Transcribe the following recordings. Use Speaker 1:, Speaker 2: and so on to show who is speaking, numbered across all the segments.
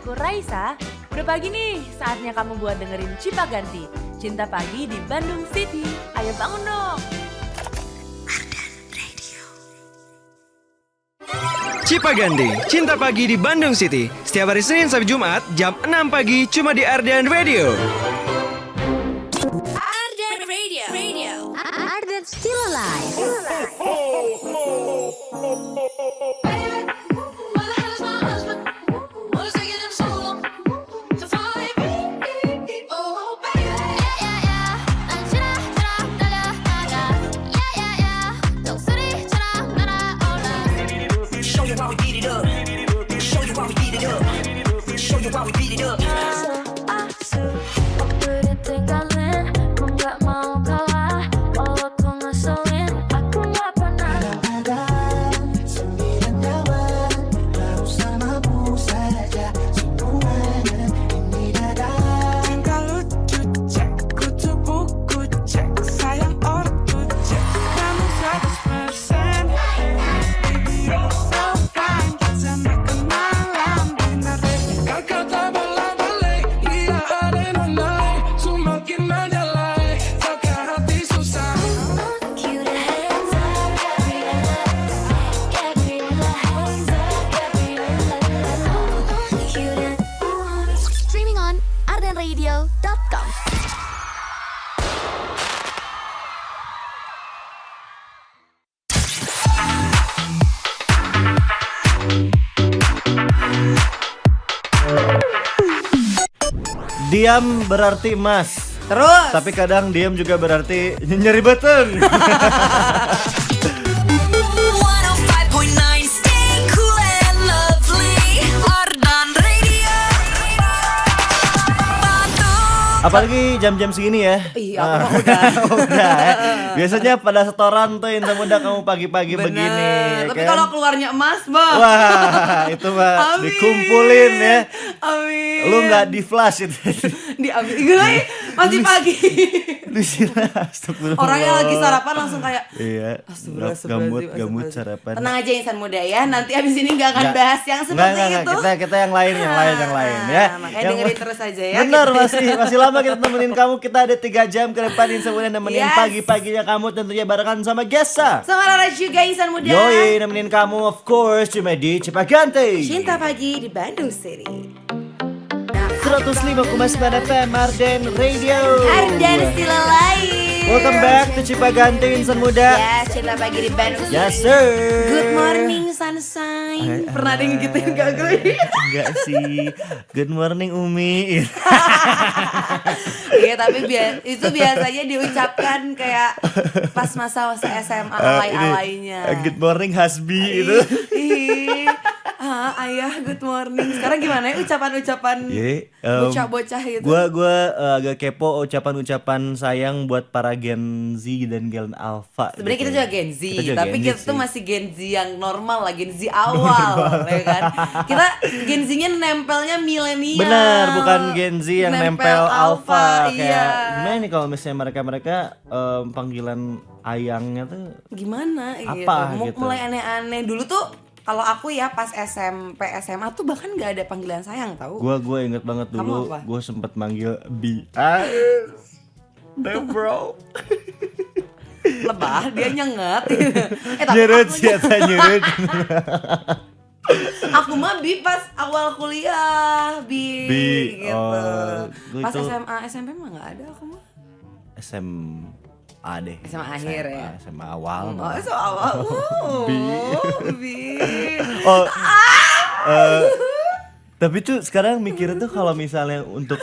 Speaker 1: aku Raisa. Udah pagi nih, saatnya kamu buat dengerin Cipaganti, Cinta Pagi di Bandung City. Ayo bangun dong.
Speaker 2: Cipaganti, Cinta Pagi di Bandung City. Setiap hari Senin sampai Jumat, jam 6 pagi, cuma di Ardan Radio.
Speaker 3: Ardan Radio.
Speaker 4: Ardan Still Alive. ardenradio.com.
Speaker 5: Diam berarti emas.
Speaker 6: Terus.
Speaker 5: Tapi kadang diam juga berarti nyeri beteng.
Speaker 3: 105.9 Stay cool and lovely. Ardan Radio. Bandung.
Speaker 5: Apalagi jam-jam segini ya.
Speaker 6: Iya, aku mah udah.
Speaker 5: Udah ya. Biasanya pada setoran tuh Intan Muda kamu pagi-pagi
Speaker 6: Bener.
Speaker 5: begini ya
Speaker 6: Tapi
Speaker 5: kan?
Speaker 6: kalau keluarnya emas, Bang.
Speaker 5: Wah, itu mah
Speaker 6: Amin.
Speaker 5: dikumpulin ya.
Speaker 6: Amin.
Speaker 5: Lu nggak di flash itu.
Speaker 6: diambil. Gila, masih pagi.
Speaker 5: Astagfirullah.
Speaker 6: Orangnya lagi sarapan langsung kayak
Speaker 5: Iya. Gamut sarapan.
Speaker 6: Tenang aja insan muda ya. Nanti abis ini gak akan bahas yang seperti
Speaker 5: Nggak.
Speaker 6: itu.
Speaker 5: Kita yang lain ya.
Speaker 6: Makanya dengerin terus aja ya.
Speaker 5: Benar, masih lama kita temenin kamu. Kita ada 3 jam ke depan Insan Muda nemenin
Speaker 6: Yes.
Speaker 5: pagi-paginya kamu, tentunya barengan sama Gesa.
Speaker 6: Sama Rara juga insan muda.
Speaker 5: Yoi, nemenin kamu of course cuma di Cipaganti.
Speaker 6: Cinta pagi di Bandung City.
Speaker 5: 105,9 FM Arden Radio.
Speaker 6: Ardan Still Alive.
Speaker 5: Welcome back to Cipaganti Insan Muda.
Speaker 6: Ya, cinta pagi di Bandung City.
Speaker 5: Yes sir.
Speaker 6: Good morning sunshine. Pernah ada yang gituin gak gue?
Speaker 5: Enggak sih. Good morning Umi.
Speaker 6: Iya, tapi itu biasanya diucapkan kayak pas masa-masa SMA alay-alaynya.
Speaker 5: Good morning Hasbi itu.
Speaker 6: Ayah good morning. Sekarang gimana ya ucapan-ucapan bocah-bocah gitu?
Speaker 5: Gua agak kepo ucapan-ucapan sayang buat para Gen Z dan Gen Alpha.
Speaker 6: Sebenarnya
Speaker 5: gitu.
Speaker 6: kita juga Gen Z, tapi
Speaker 5: Gen
Speaker 6: kita
Speaker 5: Z
Speaker 6: tuh
Speaker 5: sih.
Speaker 6: masih Gen Z yang normal lah, Gen Z awal, ya kan? Kita Gen Z-nya nempelnya milenial.
Speaker 5: Benar, bukan Gen Z yang nempel alpha.
Speaker 6: iya.
Speaker 5: Kayak gimana nih kalau misalnya mereka panggilan ayangnya tuh
Speaker 6: Gimana
Speaker 5: apa
Speaker 6: gitu.
Speaker 5: gitu?
Speaker 6: Mulai aneh-aneh. Dulu tuh kalau aku ya pas SMP SMA tuh bahkan nggak ada panggilan sayang tahu.
Speaker 5: Gue inget banget
Speaker 6: Kamu
Speaker 5: dulu
Speaker 6: apa?
Speaker 5: gue sempet manggil B. Bro.
Speaker 6: Lebah dia nyenget.
Speaker 5: Nyerut siapa nyerut.
Speaker 6: Aku mah bi pas awal kuliah bi gitu.
Speaker 5: Gua
Speaker 6: Pas
Speaker 5: itu
Speaker 6: SMA SMP mah nggak ada aku mah.
Speaker 5: SMA deh.
Speaker 6: SMA akhir ya.
Speaker 5: SMA awal.
Speaker 6: Oh so awal. Bi.
Speaker 5: Oh. Tapi tuh sekarang mikirnya tuh kalau misalnya untuk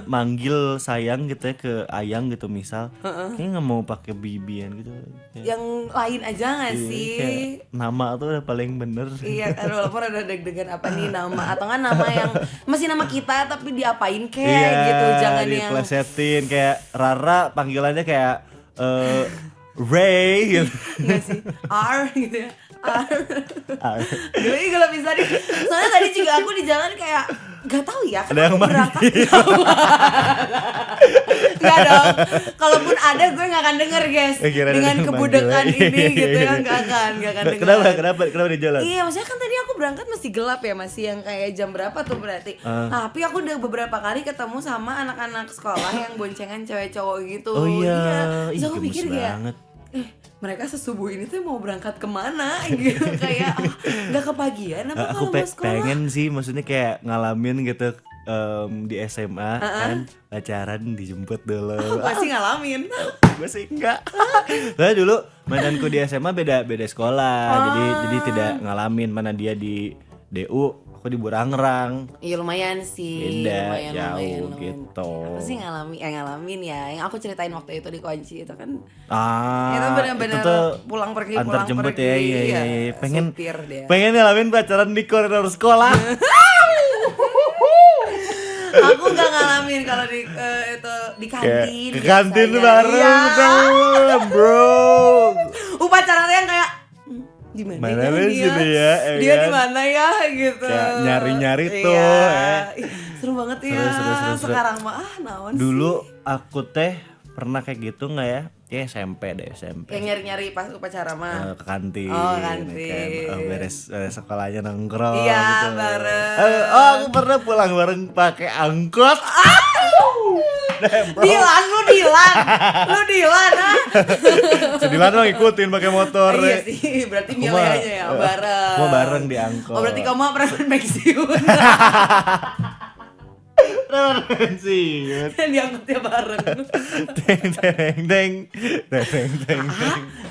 Speaker 5: manggil sayang gitu ya ke ayang gitu misal, kayaknya nggak mau pakai bibian gitu. Kayak,
Speaker 6: Yang lain aja nggak sih?
Speaker 5: kayak nama tuh udah paling bener.
Speaker 6: Iya kan walaupun ada deg-degan apa nih nama atau kan nama yang masih nama kita tapi diapain kayak gitu, jangan yang
Speaker 5: diplesetin kayak Rara panggilannya kayak Ray gitu.
Speaker 6: nggak sih R gitu ya.
Speaker 5: Ah,
Speaker 6: Gue kalau bisa nih, soalnya tadi juga aku di jalan kayak gak tahu ya
Speaker 5: Ada yang
Speaker 6: kenapa berangkat Enggak dong. Kalaupun ada gue gak akan denger guys.
Speaker 5: Kira
Speaker 6: Dengan
Speaker 5: ada
Speaker 6: kebudekan
Speaker 5: manggil.
Speaker 6: ini gitu ya.
Speaker 5: Iya.
Speaker 6: Gak akan denger.
Speaker 5: Kenapa di jalan?
Speaker 6: Iya maksudnya kan tadi aku berangkat masih gelap ya. Masih yang kayak jam berapa tuh berarti. Tapi aku udah beberapa kali ketemu sama anak-anak sekolah yang boncengan cewek cowok gitu.
Speaker 5: Oh iya.
Speaker 6: Terus aku
Speaker 5: Ih,
Speaker 6: pikir
Speaker 5: gemes
Speaker 6: kayak
Speaker 5: banget.
Speaker 6: mereka sesubuh ini tuh mau berangkat kemana gitu. Kayak gak kepagian apa
Speaker 5: Aku
Speaker 6: kalau mau sekolah.
Speaker 5: pengen sih, maksudnya kayak ngalamin gitu di SMA kan pacaran dijemput dulu.
Speaker 6: Gue sih ngalamin.
Speaker 5: Gue sih enggak. Soalnya dulu mainanku di SMA beda sekolah, jadi tidak ngalamin. Mana dia di DU, aku di Burangrang.
Speaker 6: Iya lumayan sih.
Speaker 5: Beda,
Speaker 6: lumayan,
Speaker 5: jauh gitu.
Speaker 6: Aku sih ngalamin ya. Yang aku ceritain waktu itu di kunci itu kan.
Speaker 5: Ah,
Speaker 6: Itu benar-benar
Speaker 5: tuh
Speaker 6: pulang pergi
Speaker 5: antar
Speaker 6: pulang
Speaker 5: jemput
Speaker 6: pergi.
Speaker 5: ya, iya.
Speaker 6: Supir dia.
Speaker 5: Pengen ngalamin pacaran di koridor sekolah.
Speaker 6: Aku nggak ngalamin kalau di itu di kantin.
Speaker 5: Ke kantin
Speaker 6: biasanya.
Speaker 5: bareng
Speaker 6: Iya.
Speaker 5: dong, bro.
Speaker 6: Upacara yang kayak di mana
Speaker 5: Mana
Speaker 6: ya
Speaker 5: lu
Speaker 6: dia?
Speaker 5: sini ya,
Speaker 6: Dia
Speaker 5: kan?
Speaker 6: di mana ya gitu.
Speaker 5: Kayak nyari-nyari tuh,
Speaker 6: Iya. Ih, seru banget ya.
Speaker 5: Seru.
Speaker 6: Sekarang mah naon sih.
Speaker 5: Dulu aku teh pernah kayak gitu nggak ya? Ya SMP deh, SMP.
Speaker 6: Kayak nyari-nyari pas upacara mah.
Speaker 5: Ke kantin,
Speaker 6: Oh,
Speaker 5: ya
Speaker 6: kantin.
Speaker 5: kan. Beres sekolahnya nongkrong.
Speaker 6: Iya,
Speaker 5: gitu.
Speaker 6: bareng.
Speaker 5: Aku pernah pulang bareng pakai angkot. Damn, bro.
Speaker 6: Dilan. Lu Dilan ah.
Speaker 5: Sedilan mah ngikutin pakai motor.
Speaker 6: Iya sih, berarti
Speaker 5: Aku
Speaker 6: milih
Speaker 5: mah-
Speaker 6: aja ya bareng.
Speaker 5: Aku mah bareng di angkot.
Speaker 6: Oh, berarti kamu pernah pensiun.
Speaker 5: Pensiun.
Speaker 6: Diangkutnya bareng.
Speaker 5: Deng.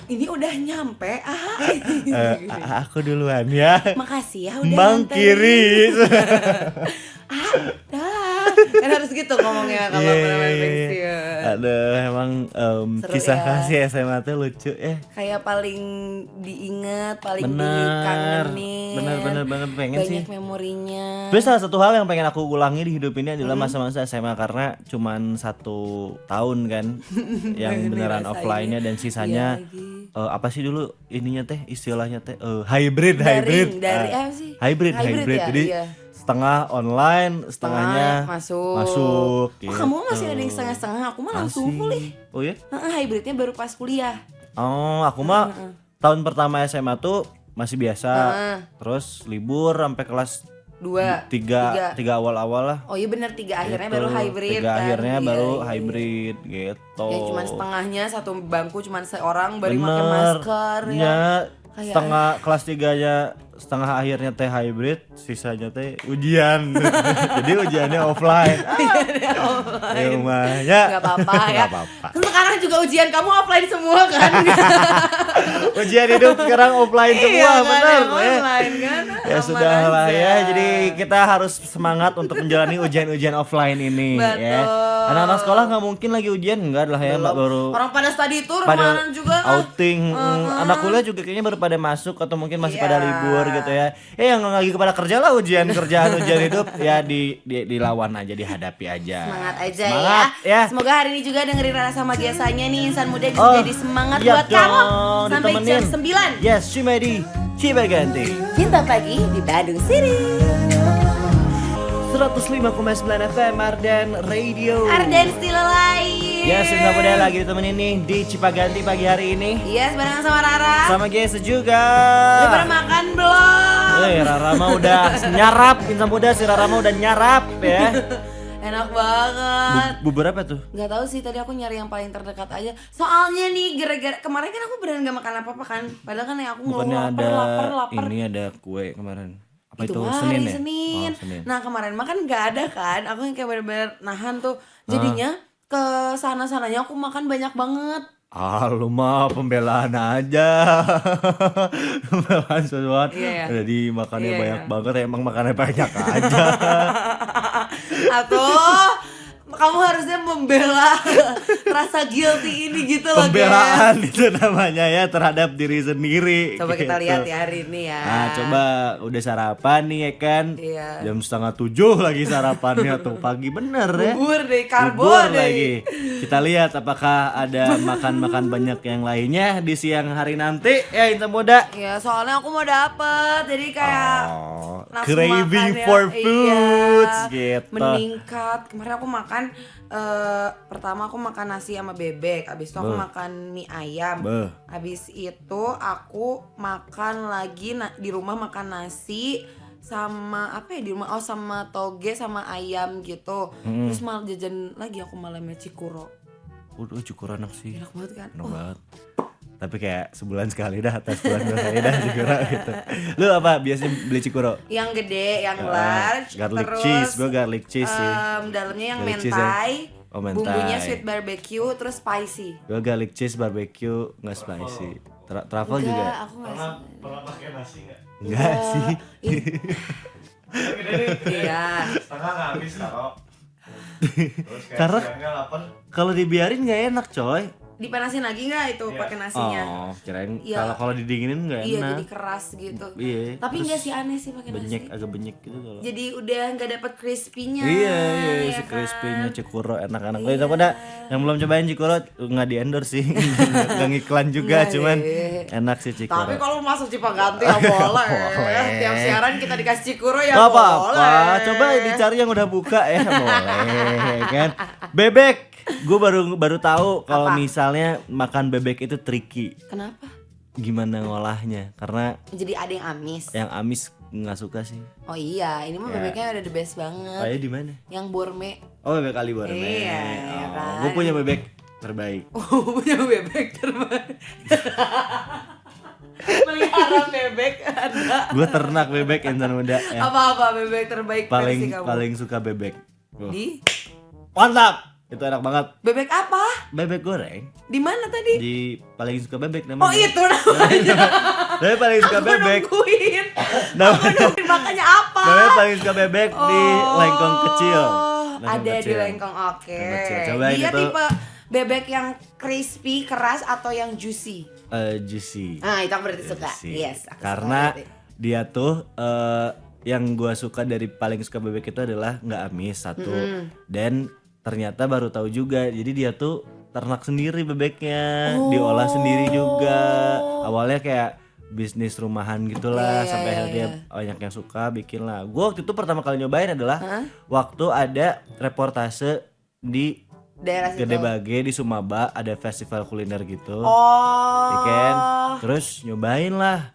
Speaker 6: Ini udah nyampe.
Speaker 5: Aku duluan ya.
Speaker 6: Makasih ya udah
Speaker 5: Bang
Speaker 6: nganterin.
Speaker 5: kiri.
Speaker 6: Dah. Kan harus gitu ngomongnya kalau pernah pensiun.
Speaker 5: Aduh, emang
Speaker 6: Seru
Speaker 5: kisah
Speaker 6: ya.
Speaker 5: kasih SMA tuh lucu ya.
Speaker 6: Kayak paling diingat, paling
Speaker 5: Bener,
Speaker 6: dikangenin.
Speaker 5: bener pengen
Speaker 6: Banyak
Speaker 5: sih.
Speaker 6: memorinya.
Speaker 5: Terus salah satu hal yang pengen aku ulangi di hidup ini adalah masa-masa SMA karena cuman 1 tahun kan yang
Speaker 6: Ini
Speaker 5: beneran
Speaker 6: rasanya.
Speaker 5: offline-nya dan sisanya
Speaker 6: Iya lagi.
Speaker 5: apa sih dulu ininya teh istilahnya teh hybrid.
Speaker 6: Dari
Speaker 5: Ah,
Speaker 6: apa sih?
Speaker 5: hybrid.
Speaker 6: ya?
Speaker 5: Jadi
Speaker 6: Iya.
Speaker 5: setengah online, setengahnya masuk.
Speaker 6: Oh, kamu masih ada yang setengah-setengah, aku mah langsung full nih.
Speaker 5: Oh ya?
Speaker 6: Hybridnya baru pas kuliah.
Speaker 5: Oh, aku mah tahun pertama SMA tuh masih biasa. Terus libur sampai kelas tiga awal-awal lah.
Speaker 6: Oh iya bener 3 akhirnya
Speaker 5: Gitu.
Speaker 6: baru hybrid
Speaker 5: 3
Speaker 6: kan.
Speaker 5: akhirnya
Speaker 6: Iya,
Speaker 5: baru
Speaker 6: iya.
Speaker 5: hybrid gitu.
Speaker 6: Ya cuma setengahnya satu bangku cuma seorang baru pakai
Speaker 5: Bener.
Speaker 6: masker ya.
Speaker 5: Ya,
Speaker 6: Kayak-
Speaker 5: setengah kelas 3-nya setengah akhirnya teh hybrid, sisanya teh ujian. Jadi ujiannya offline. Ya rumahnya.
Speaker 6: Gak apa-apa ya.
Speaker 5: Nggak apa-apa.
Speaker 6: Kan sekarang juga ujian kamu offline semua kan.
Speaker 5: Ujian hidup sekarang offline semua,
Speaker 6: Iya kan,
Speaker 5: bener
Speaker 6: yang
Speaker 5: ya.
Speaker 6: online kan.
Speaker 5: Ya
Speaker 6: Aman
Speaker 5: sudah lah
Speaker 6: aja.
Speaker 5: ya, jadi kita harus semangat untuk menjalani ujian-ujian offline ini ya.
Speaker 6: Betul.
Speaker 5: Anak-anak sekolah nggak mungkin lagi ujian, enggak lah ya, Mbak, baru
Speaker 6: Orang pada study tour
Speaker 5: pada
Speaker 6: kemarin juga kan.
Speaker 5: outing. Anak kuliah juga kayaknya baru pada masuk atau mungkin masih pada
Speaker 6: Iya.
Speaker 5: libur gitu ya. Yang lagi kepada kerja lah ujian hidup ya dilawan aja, dihadapi aja.
Speaker 6: Semangat aja
Speaker 5: Semangat, ya.
Speaker 6: Semoga hari ini juga dengerin Rara sama biasanya nih insan muda bisa
Speaker 5: Oh,
Speaker 6: jadi semangat
Speaker 5: iya
Speaker 6: buat kamu
Speaker 5: dong,
Speaker 6: sampai
Speaker 5: ditemenin.
Speaker 6: jam 9.
Speaker 5: Yes, Cimedi, Cibaganti.
Speaker 6: Cinta pagi di Bandung City.
Speaker 5: 105,9 FM Arden Radio.
Speaker 6: Arden still alive.
Speaker 5: Ya, Sinta Muda lagi ditemenin nih di Cipaganti pagi hari ini.
Speaker 6: Iya, barengan sama Rara.
Speaker 5: Sama Gesa juga.
Speaker 6: Udah pada makan belum?
Speaker 5: Rara mah udah nyarap, Insan Muda si Rara mah udah nyarap ya.
Speaker 6: Enak banget.
Speaker 5: Bubur apa tuh?
Speaker 6: Gak tahu sih, tadi aku nyari yang paling terdekat aja. Soalnya nih gara-gara kemarin kan aku beneran gak makan apa-apa kan. Padahal kan yang aku
Speaker 5: Bukannya
Speaker 6: ngeluh lapar.
Speaker 5: ini ada kue kemarin. Apa itu,
Speaker 6: mah
Speaker 5: Senin
Speaker 6: hari
Speaker 5: ya?
Speaker 6: Senin.
Speaker 5: Oh, Senin.
Speaker 6: Nah kemarin mah kan gak ada kan. Aku yang kayak bener-bener nahan tuh. Jadinya ke sana-sananya aku makan banyak banget.
Speaker 5: Ah, lu mah pembelaan aja. Pembelaan sesuatu.
Speaker 6: Iya, ya.
Speaker 5: Jadi makannya
Speaker 6: Iya,
Speaker 5: banyak
Speaker 6: ya.
Speaker 5: banget, emang makannya banyak aja.
Speaker 6: Atau kamu harusnya membela rasa guilty ini gitu loh.
Speaker 5: Pembelaan itu namanya ya terhadap diri sendiri.
Speaker 6: Coba kita
Speaker 5: gitu.
Speaker 6: lihat ya hari ini ya.
Speaker 5: Nah, coba udah sarapan nih ya kan.
Speaker 6: Iya.
Speaker 5: Jam 6:30 lagi sarapannya tuh pagi bener ya.
Speaker 6: Bubur deh, karbo
Speaker 5: Bubur
Speaker 6: deh.
Speaker 5: lagi. Kita lihat apakah ada makan-makan banyak yang lainnya di siang hari nanti ya Intan Muda.
Speaker 6: Ya soalnya aku mau dapet. Jadi kayak
Speaker 5: Oh,
Speaker 6: nafsu
Speaker 5: craving
Speaker 6: makannya,
Speaker 5: for
Speaker 6: iya,
Speaker 5: foods gitu.
Speaker 6: meningkat. Kemarin aku makan kan pertama aku makan nasi sama bebek, abis itu aku makan mie ayam, abis itu aku makan lagi di rumah makan nasi sama apa ya di rumah, sama toge sama ayam gitu. Terus malah jajan lagi aku malamnya Cikuro.
Speaker 5: Cikuro enak sih.
Speaker 6: Enak banget kan?
Speaker 5: Enak banget. Tapi kayak sebulan sekali dah, atau sebulan dua kali dah Cikuro gitu. Lu apa biasanya beli Cikuro?
Speaker 6: Yang gede, yang large,
Speaker 5: garlic
Speaker 6: terus
Speaker 5: cheese, gue garlic cheese sih.
Speaker 6: Dalamnya yang
Speaker 5: Garlic cheese ya?
Speaker 6: mentai,
Speaker 5: Oh, mentai.
Speaker 6: bumbunya sweet barbecue, terus spicy.
Speaker 5: Gue garlic cheese barbecue nggak spicy. Truffle juga.
Speaker 6: Aku nggak.
Speaker 5: Pernah pakai nasi nggak? Enggak sih.
Speaker 6: Iya.
Speaker 7: Setengah nggak habis taro.
Speaker 5: Karena kalau dibiarin nggak enak coy.
Speaker 6: Dipanasin lagi nggak itu pakai nasinya?
Speaker 5: Oh, kirain
Speaker 6: Iya.
Speaker 5: kalau didinginin nggak
Speaker 6: Iya,
Speaker 5: enak.
Speaker 6: jadi keras gitu.
Speaker 5: Iya.
Speaker 6: Tapi
Speaker 5: terus
Speaker 6: nggak sih, aneh sih pakai nasi.
Speaker 5: agak benyek gitu kalau.
Speaker 6: Jadi udah nggak dapet crispy-nya.
Speaker 5: Iya,
Speaker 6: ya
Speaker 5: si
Speaker 6: kan?
Speaker 5: crispy-nya Cikuro enak-enak. Iya. Tapi pada yang belum cobain Cikuro nggak di endorse sih. Nggak ngiklan juga,
Speaker 6: Nggak
Speaker 5: cuman
Speaker 6: deh.
Speaker 5: enak sih Cikuro.
Speaker 6: Tapi kalau masuk Cipaganti ya boleh.
Speaker 5: Boleh.
Speaker 6: Tiap siaran kita dikasih Cikuro ya
Speaker 5: Gak
Speaker 6: boleh.
Speaker 5: apa-apa, coba dicari yang udah buka ya boleh kan. Bebek, gue baru tahu kalau
Speaker 6: Apa?
Speaker 5: misalnya makan bebek itu tricky.
Speaker 6: Kenapa?
Speaker 5: Gimana ngolahnya? Karena
Speaker 6: Jadi ada yang amis.
Speaker 5: yang amis nggak suka sih.
Speaker 6: Oh iya, ini mah
Speaker 5: Ya.
Speaker 6: bebeknya udah the best banget.
Speaker 5: Oh ya di mana?
Speaker 6: Yang Borme.
Speaker 5: Oh bebek kali Borneo.
Speaker 6: Iya, ya kan.
Speaker 5: Gue punya bebek terbaik.
Speaker 6: Punya bebek terbaik. Melihara bebek ada.
Speaker 5: Gue ternak bebek insan muda. Ya.
Speaker 6: Apa-apa bebek terbaik versi kamu?
Speaker 5: Paling suka bebek. Oh.
Speaker 6: Di
Speaker 5: Mantap. Itu enak banget.
Speaker 6: bebek apa?
Speaker 5: Bebek goreng.
Speaker 6: Di mana tadi?
Speaker 5: Di paling suka bebek namanya.
Speaker 6: Oh itu namanya.
Speaker 5: Tapi paling suka
Speaker 6: Aku
Speaker 5: bebek.
Speaker 6: nungguin.
Speaker 5: Namanya-
Speaker 6: Aku nungguin makanya apa?
Speaker 5: Namanya paling suka bebek di lengkong kecil. Lengkong
Speaker 6: Ada di
Speaker 5: kecil.
Speaker 6: lengkong, oke.
Speaker 5: Lengkong kecil. Cobain
Speaker 6: Dia
Speaker 5: itu.
Speaker 6: tipe bebek yang crispy, keras atau yang juicy?
Speaker 5: Juicy.
Speaker 6: Ah, itu aku berarti suka.
Speaker 5: Juicy.
Speaker 6: Yes, aku
Speaker 5: Karena
Speaker 6: suka berarti.
Speaker 5: dia tuh yang gua suka dari paling suka bebek itu adalah nggak amis satu, dan ternyata baru tahu juga. Jadi dia tuh ternak sendiri bebeknya, diolah sendiri juga. Awalnya kayak bisnis rumahan gitulah,
Speaker 6: Iya,
Speaker 5: sampai
Speaker 6: iya,
Speaker 5: akhirnya dia
Speaker 6: iya.
Speaker 5: banyak yang suka bikin lah. Gua waktu itu pertama kali nyobain adalah waktu ada reportase di
Speaker 6: daerah situ.
Speaker 5: Gede Bage di Sumaba, ada festival kuliner gitu.
Speaker 6: Oh.
Speaker 5: Ya kan? Terus nyobain lah.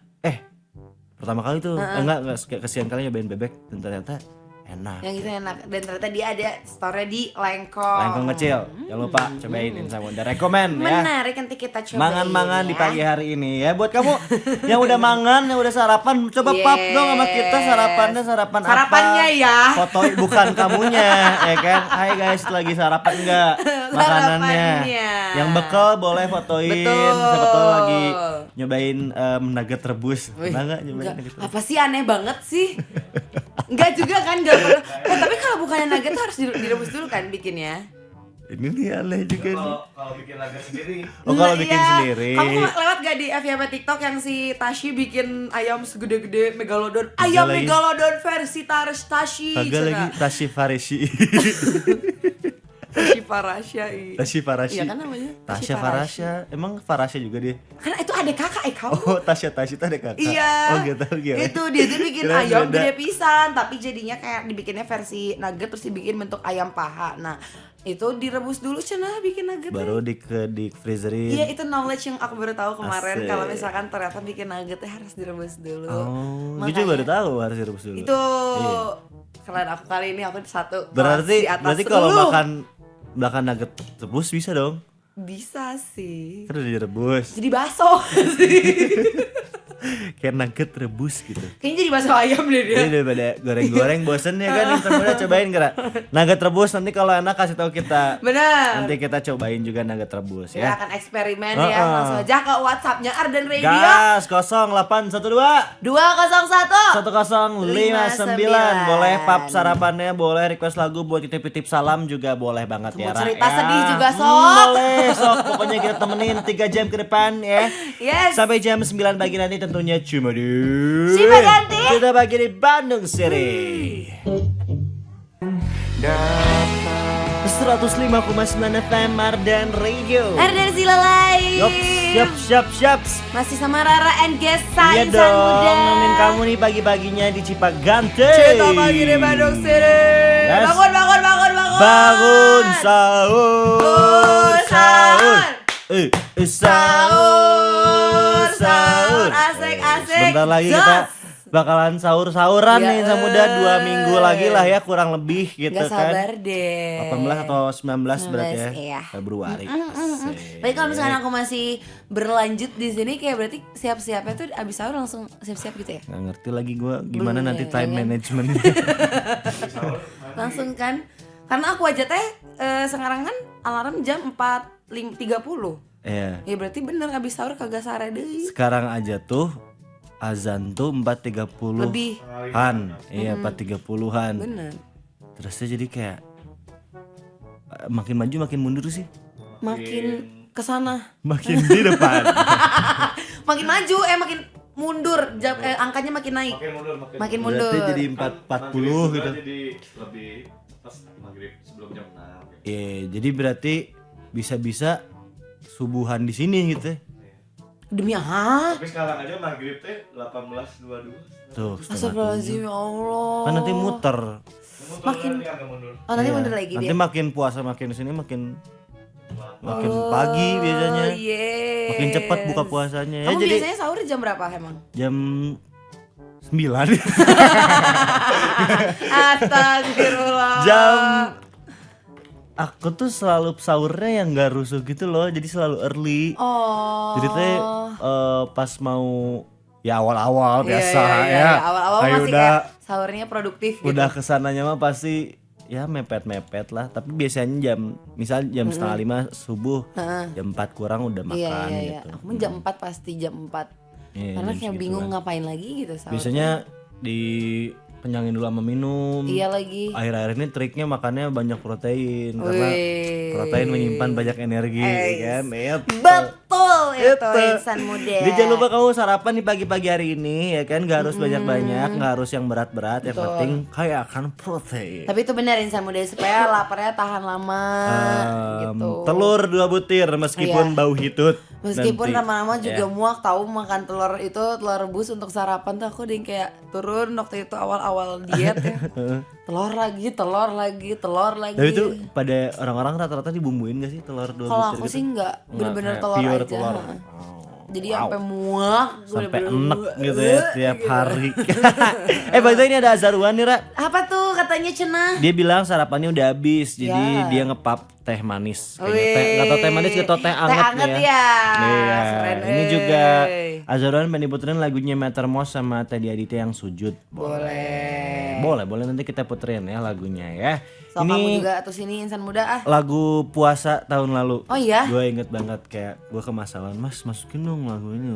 Speaker 5: Pertama kali tuh enggak kesian kali nyobain bebek dan ternyata enak.
Speaker 6: Yang itu enak, dan ternyata dia ada store di Lengkong.
Speaker 5: Lengkong kecil. Jangan lupa cobain Insan Muda. Rekomen ya.
Speaker 6: Menarik, nanti kita cobain.
Speaker 5: Mangan-mangan
Speaker 6: ya.
Speaker 5: di pagi hari ini ya. Buat kamu yang udah mangan, yang udah sarapan, coba pap dong sama kita sarapan apa?
Speaker 6: Sarapannya ya.
Speaker 5: Foto bukan kamunya, ya kan? Hai guys, lagi sarapan enggak? Makanannya.
Speaker 6: Sarapannya.
Speaker 5: Yang bekal boleh fotoin.
Speaker 6: Betul.
Speaker 5: Siapa tahu lagi nyobain nugget rebus.
Speaker 6: Wih,
Speaker 5: Pernah enggak nyobain
Speaker 6: enggak.
Speaker 5: nugget rebus?
Speaker 6: Apa sih, aneh banget sih. Enggak juga kan, enggak pernah. Tapi kalau bukannya nugget tuh harus direbus dulu kan bikinnya.
Speaker 5: Ini nih aneh juga nih.
Speaker 7: Kalau bikin laga sendiri.
Speaker 5: Oh kalau
Speaker 6: Nah,
Speaker 5: bikin
Speaker 6: iya.
Speaker 5: sendiri.
Speaker 6: Kamu lewat gak di FYP TikTok yang si Tashi bikin ayam segede-gede megalodon? Ayam
Speaker 5: lagi.
Speaker 6: megalodon versi Tashi.
Speaker 5: Kagak lagi Tashi Farisi.
Speaker 6: Tashi Farasya.
Speaker 5: Tashi Farasi.
Speaker 6: Iya kan namanya?
Speaker 5: Tasya Farasya. Emang Farasya juga dia?
Speaker 6: Kan itu adek kakak kamu.
Speaker 5: Oh, Tasya itu ada kakak.
Speaker 6: Iya.
Speaker 5: Oh, gitu gitu.
Speaker 6: Itu dia tuh bikin
Speaker 5: Kirain
Speaker 6: ayam
Speaker 5: beda.
Speaker 6: gede pisan, tapi jadinya kayak dibikinnya versi nugget terus dibikin bentuk ayam paha. Nah, itu direbus dulu cenah bikin nugget.
Speaker 5: Baru di freezerin.
Speaker 6: Iya, itu knowledge yang aku baru tahu kemarin.
Speaker 5: Asik.
Speaker 6: Kalau misalkan ternyata bikin nuggetnya harus direbus dulu.
Speaker 5: Oh, gue
Speaker 6: Makanya-
Speaker 5: juga baru tahu harus direbus dulu.
Speaker 6: Itu
Speaker 5: Iya.
Speaker 6: keren aku kali ini, aku satu kelas
Speaker 5: Berarti
Speaker 6: di atas
Speaker 5: kalau
Speaker 6: lu.
Speaker 5: makan nugget rebus bisa dong.
Speaker 6: Bisa sih.
Speaker 5: Kan udah direbus.
Speaker 6: Jadi bakso sih.
Speaker 5: Kayak nugget rebus gitu.
Speaker 6: Kayaknya jadi bakso ayam deh dia.
Speaker 5: Jadi daripada goreng-goreng bosen ya kan, Insan Muda cobain gerak. Nugget rebus nanti kalau enak kasih tahu kita.
Speaker 6: Benar.
Speaker 5: Nanti kita cobain juga nugget rebus
Speaker 6: Kita
Speaker 5: ya.
Speaker 6: akan eksperimen ya. Langsung aja ke WhatsApp-nya Arden Radio.
Speaker 5: Gas 0812
Speaker 6: 201
Speaker 5: 1059. Boleh pap sarapannya, boleh request lagu buat titip-titip salam juga boleh banget ya.
Speaker 6: Mau cerita
Speaker 5: Ra, ya.
Speaker 6: sedih juga, Sok.
Speaker 5: Boleh sok, pokoknya kita temenin 3 jam ke depan ya.
Speaker 6: Yes.
Speaker 5: Sampai jam 9 pagi nanti tentunya cuma di
Speaker 6: Cipaganti.
Speaker 5: Kita bagi di Bandung City. 105,9 FM Ardan Radio.
Speaker 6: Arden Silalai.
Speaker 5: Siap.
Speaker 6: Masih sama Rara and Gesa,
Speaker 5: Iya
Speaker 6: Insan
Speaker 5: dong,
Speaker 6: Muda.
Speaker 5: nemenin kamu nih pagi-paginya di Cipaganti.
Speaker 6: Cerita pagi di Bandung City.
Speaker 5: Yes.
Speaker 6: Bangun.
Speaker 5: Bangun sahur.
Speaker 6: Sahur.
Speaker 5: Sahur.
Speaker 6: Sahur. Asik.
Speaker 5: Sebentar lagi
Speaker 6: Jos.
Speaker 5: kita bakalan sahur-sahuran
Speaker 6: Ya,
Speaker 5: nih sama muda 2 minggu lagi lah ya kurang lebih gitu
Speaker 6: Gak
Speaker 5: kan.
Speaker 6: sabar deh.
Speaker 5: 18 atau 19 berarti ya.
Speaker 6: 19, iya.
Speaker 5: Februari. Asik.
Speaker 6: Tapi kalau misalkan aku masih berlanjut di sini kayak berarti siap-siapnya tuh abis sahur langsung siap-siap gitu ya?
Speaker 5: Nggak ngerti lagi gue gimana
Speaker 6: Belum
Speaker 5: nanti
Speaker 6: ya,
Speaker 5: time
Speaker 6: kan?
Speaker 5: managementnya.
Speaker 6: Langsung kan? Karena aku aja teh sekarang kan alarm jam 4.30.
Speaker 5: Iya.
Speaker 6: Ya berarti bener abis sahur kagak sare deh.
Speaker 5: Sekarang aja tuh azan tuh 4.30
Speaker 6: Lebih.
Speaker 5: an. Iya 4.30-an.
Speaker 6: Bener.
Speaker 5: Terusnya jadi kayak makin maju makin mundur sih.
Speaker 6: Makin kesana.
Speaker 5: Makin di depan.
Speaker 6: Makin maju makin mundur. Angkanya makin naik. Makin mundur.
Speaker 5: Berarti jadi 4.40 gitu.
Speaker 7: Jadi lebih pas maghrib sebelum jam 6.
Speaker 5: Iya, jadi berarti bisa-bisa subuhan di sini gitu.
Speaker 6: Demi apa?
Speaker 7: Tapi sekarang aja maghrib teh 18.22.
Speaker 5: Tuh, setengah
Speaker 6: Astagfirullahaladzim ya Allah.
Speaker 5: kan nanti muter.
Speaker 6: Makin-
Speaker 7: nanti agak mundur.
Speaker 6: Oh nanti
Speaker 5: Iya.
Speaker 6: mundur lagi
Speaker 5: Nanti
Speaker 6: dia.
Speaker 5: makin puasa makin sini makin pagi biasanya.
Speaker 6: Oh yes.
Speaker 5: Makin cepat buka puasanya ya.
Speaker 6: Kamu
Speaker 5: Jadi
Speaker 6: biasanya sahur jam berapa emang?
Speaker 5: jam 9.
Speaker 6: Astagfirullah.
Speaker 5: Jam aku tuh selalu sahurnya yang gak rusuh gitu loh. Jadi selalu early.
Speaker 6: Oh.
Speaker 5: Jadi teh pas mau ya awal-awal biasa
Speaker 6: Iya. Awal-awal
Speaker 5: Kayak
Speaker 6: masih
Speaker 5: udah
Speaker 6: kayak sahurnya produktif gitu.
Speaker 5: udah kesananya mah pasti ya mepet-mepet lah. Tapi biasanya misal jam setengah 5 subuh, jam 4 kurang udah makan
Speaker 6: Iya.
Speaker 5: gitu.
Speaker 6: Aku mah jam 4 pasti jam 4.
Speaker 5: Iya,
Speaker 6: Karena
Speaker 5: jam
Speaker 6: kayak
Speaker 5: segituan.
Speaker 6: bingung ngapain lagi gitu sahur.
Speaker 5: Biasanya dikenyangin dulu sama minum.
Speaker 6: Iya lagi.
Speaker 5: Akhir-akhir ini triknya makannya banyak protein karena
Speaker 6: Wih.
Speaker 5: protein menyimpan banyak energi kan.
Speaker 6: Betul itu
Speaker 5: Itu.
Speaker 6: insan muda.
Speaker 5: Jadi jangan lupa kamu sarapan di pagi-pagi hari ini ya kan, gak harus banyak-banyak, gak harus yang berat-berat, yang penting kaya akan protein.
Speaker 6: Tapi itu benar insan muda supaya laparnya tahan lama gitu.
Speaker 5: Telur 2 butir meskipun
Speaker 6: Iya.
Speaker 5: bau hitut.
Speaker 6: Meskipun
Speaker 5: nanti.
Speaker 6: lama-lama juga
Speaker 5: Ya.
Speaker 6: muak tahu makan telur itu telur rebus untuk sarapan tuh aku udah kayak turun waktu itu awal-awal diet ya. telur lagi.
Speaker 5: Tapi itu pada orang-orang rata-rata dibumbuin gak sih telur 2 butir
Speaker 6: Kalau aku
Speaker 5: gitu?
Speaker 6: sih enggak, bener-bener
Speaker 5: kayak
Speaker 6: telur
Speaker 5: pure
Speaker 6: aja.
Speaker 5: telur.
Speaker 6: ha.
Speaker 5: Oh,
Speaker 6: Jadi
Speaker 5: wow.
Speaker 6: sampai muak,
Speaker 5: Sampai
Speaker 6: bener-bener
Speaker 5: enek gitu ya tiap hari. By the way ini ada Azarwan nih Ra.
Speaker 6: Apa tuh katanya cenah?
Speaker 5: Dia bilang sarapannya udah habis, jadi
Speaker 6: Ya.
Speaker 5: dia ngepap teh manis. Kayaknya
Speaker 6: Wih.
Speaker 5: nggak tau teh manis atau teh anget,
Speaker 6: anget
Speaker 5: nih
Speaker 6: ya.
Speaker 5: Iya.
Speaker 6: Keren,
Speaker 5: Ini juga
Speaker 6: euy.
Speaker 5: Azarwan pengen diputerin lagunya Mattermost sama Teddy Aditya yang Sujud. Boleh nanti kita puterin ya lagunya ya.
Speaker 6: So kamu
Speaker 5: Ini
Speaker 6: juga tuh sini insan muda ah.
Speaker 5: lagu puasa tahun lalu.
Speaker 6: Oh iya?
Speaker 5: Gue inget banget kayak gue kemasalan, Mas masukin dong lagu ini.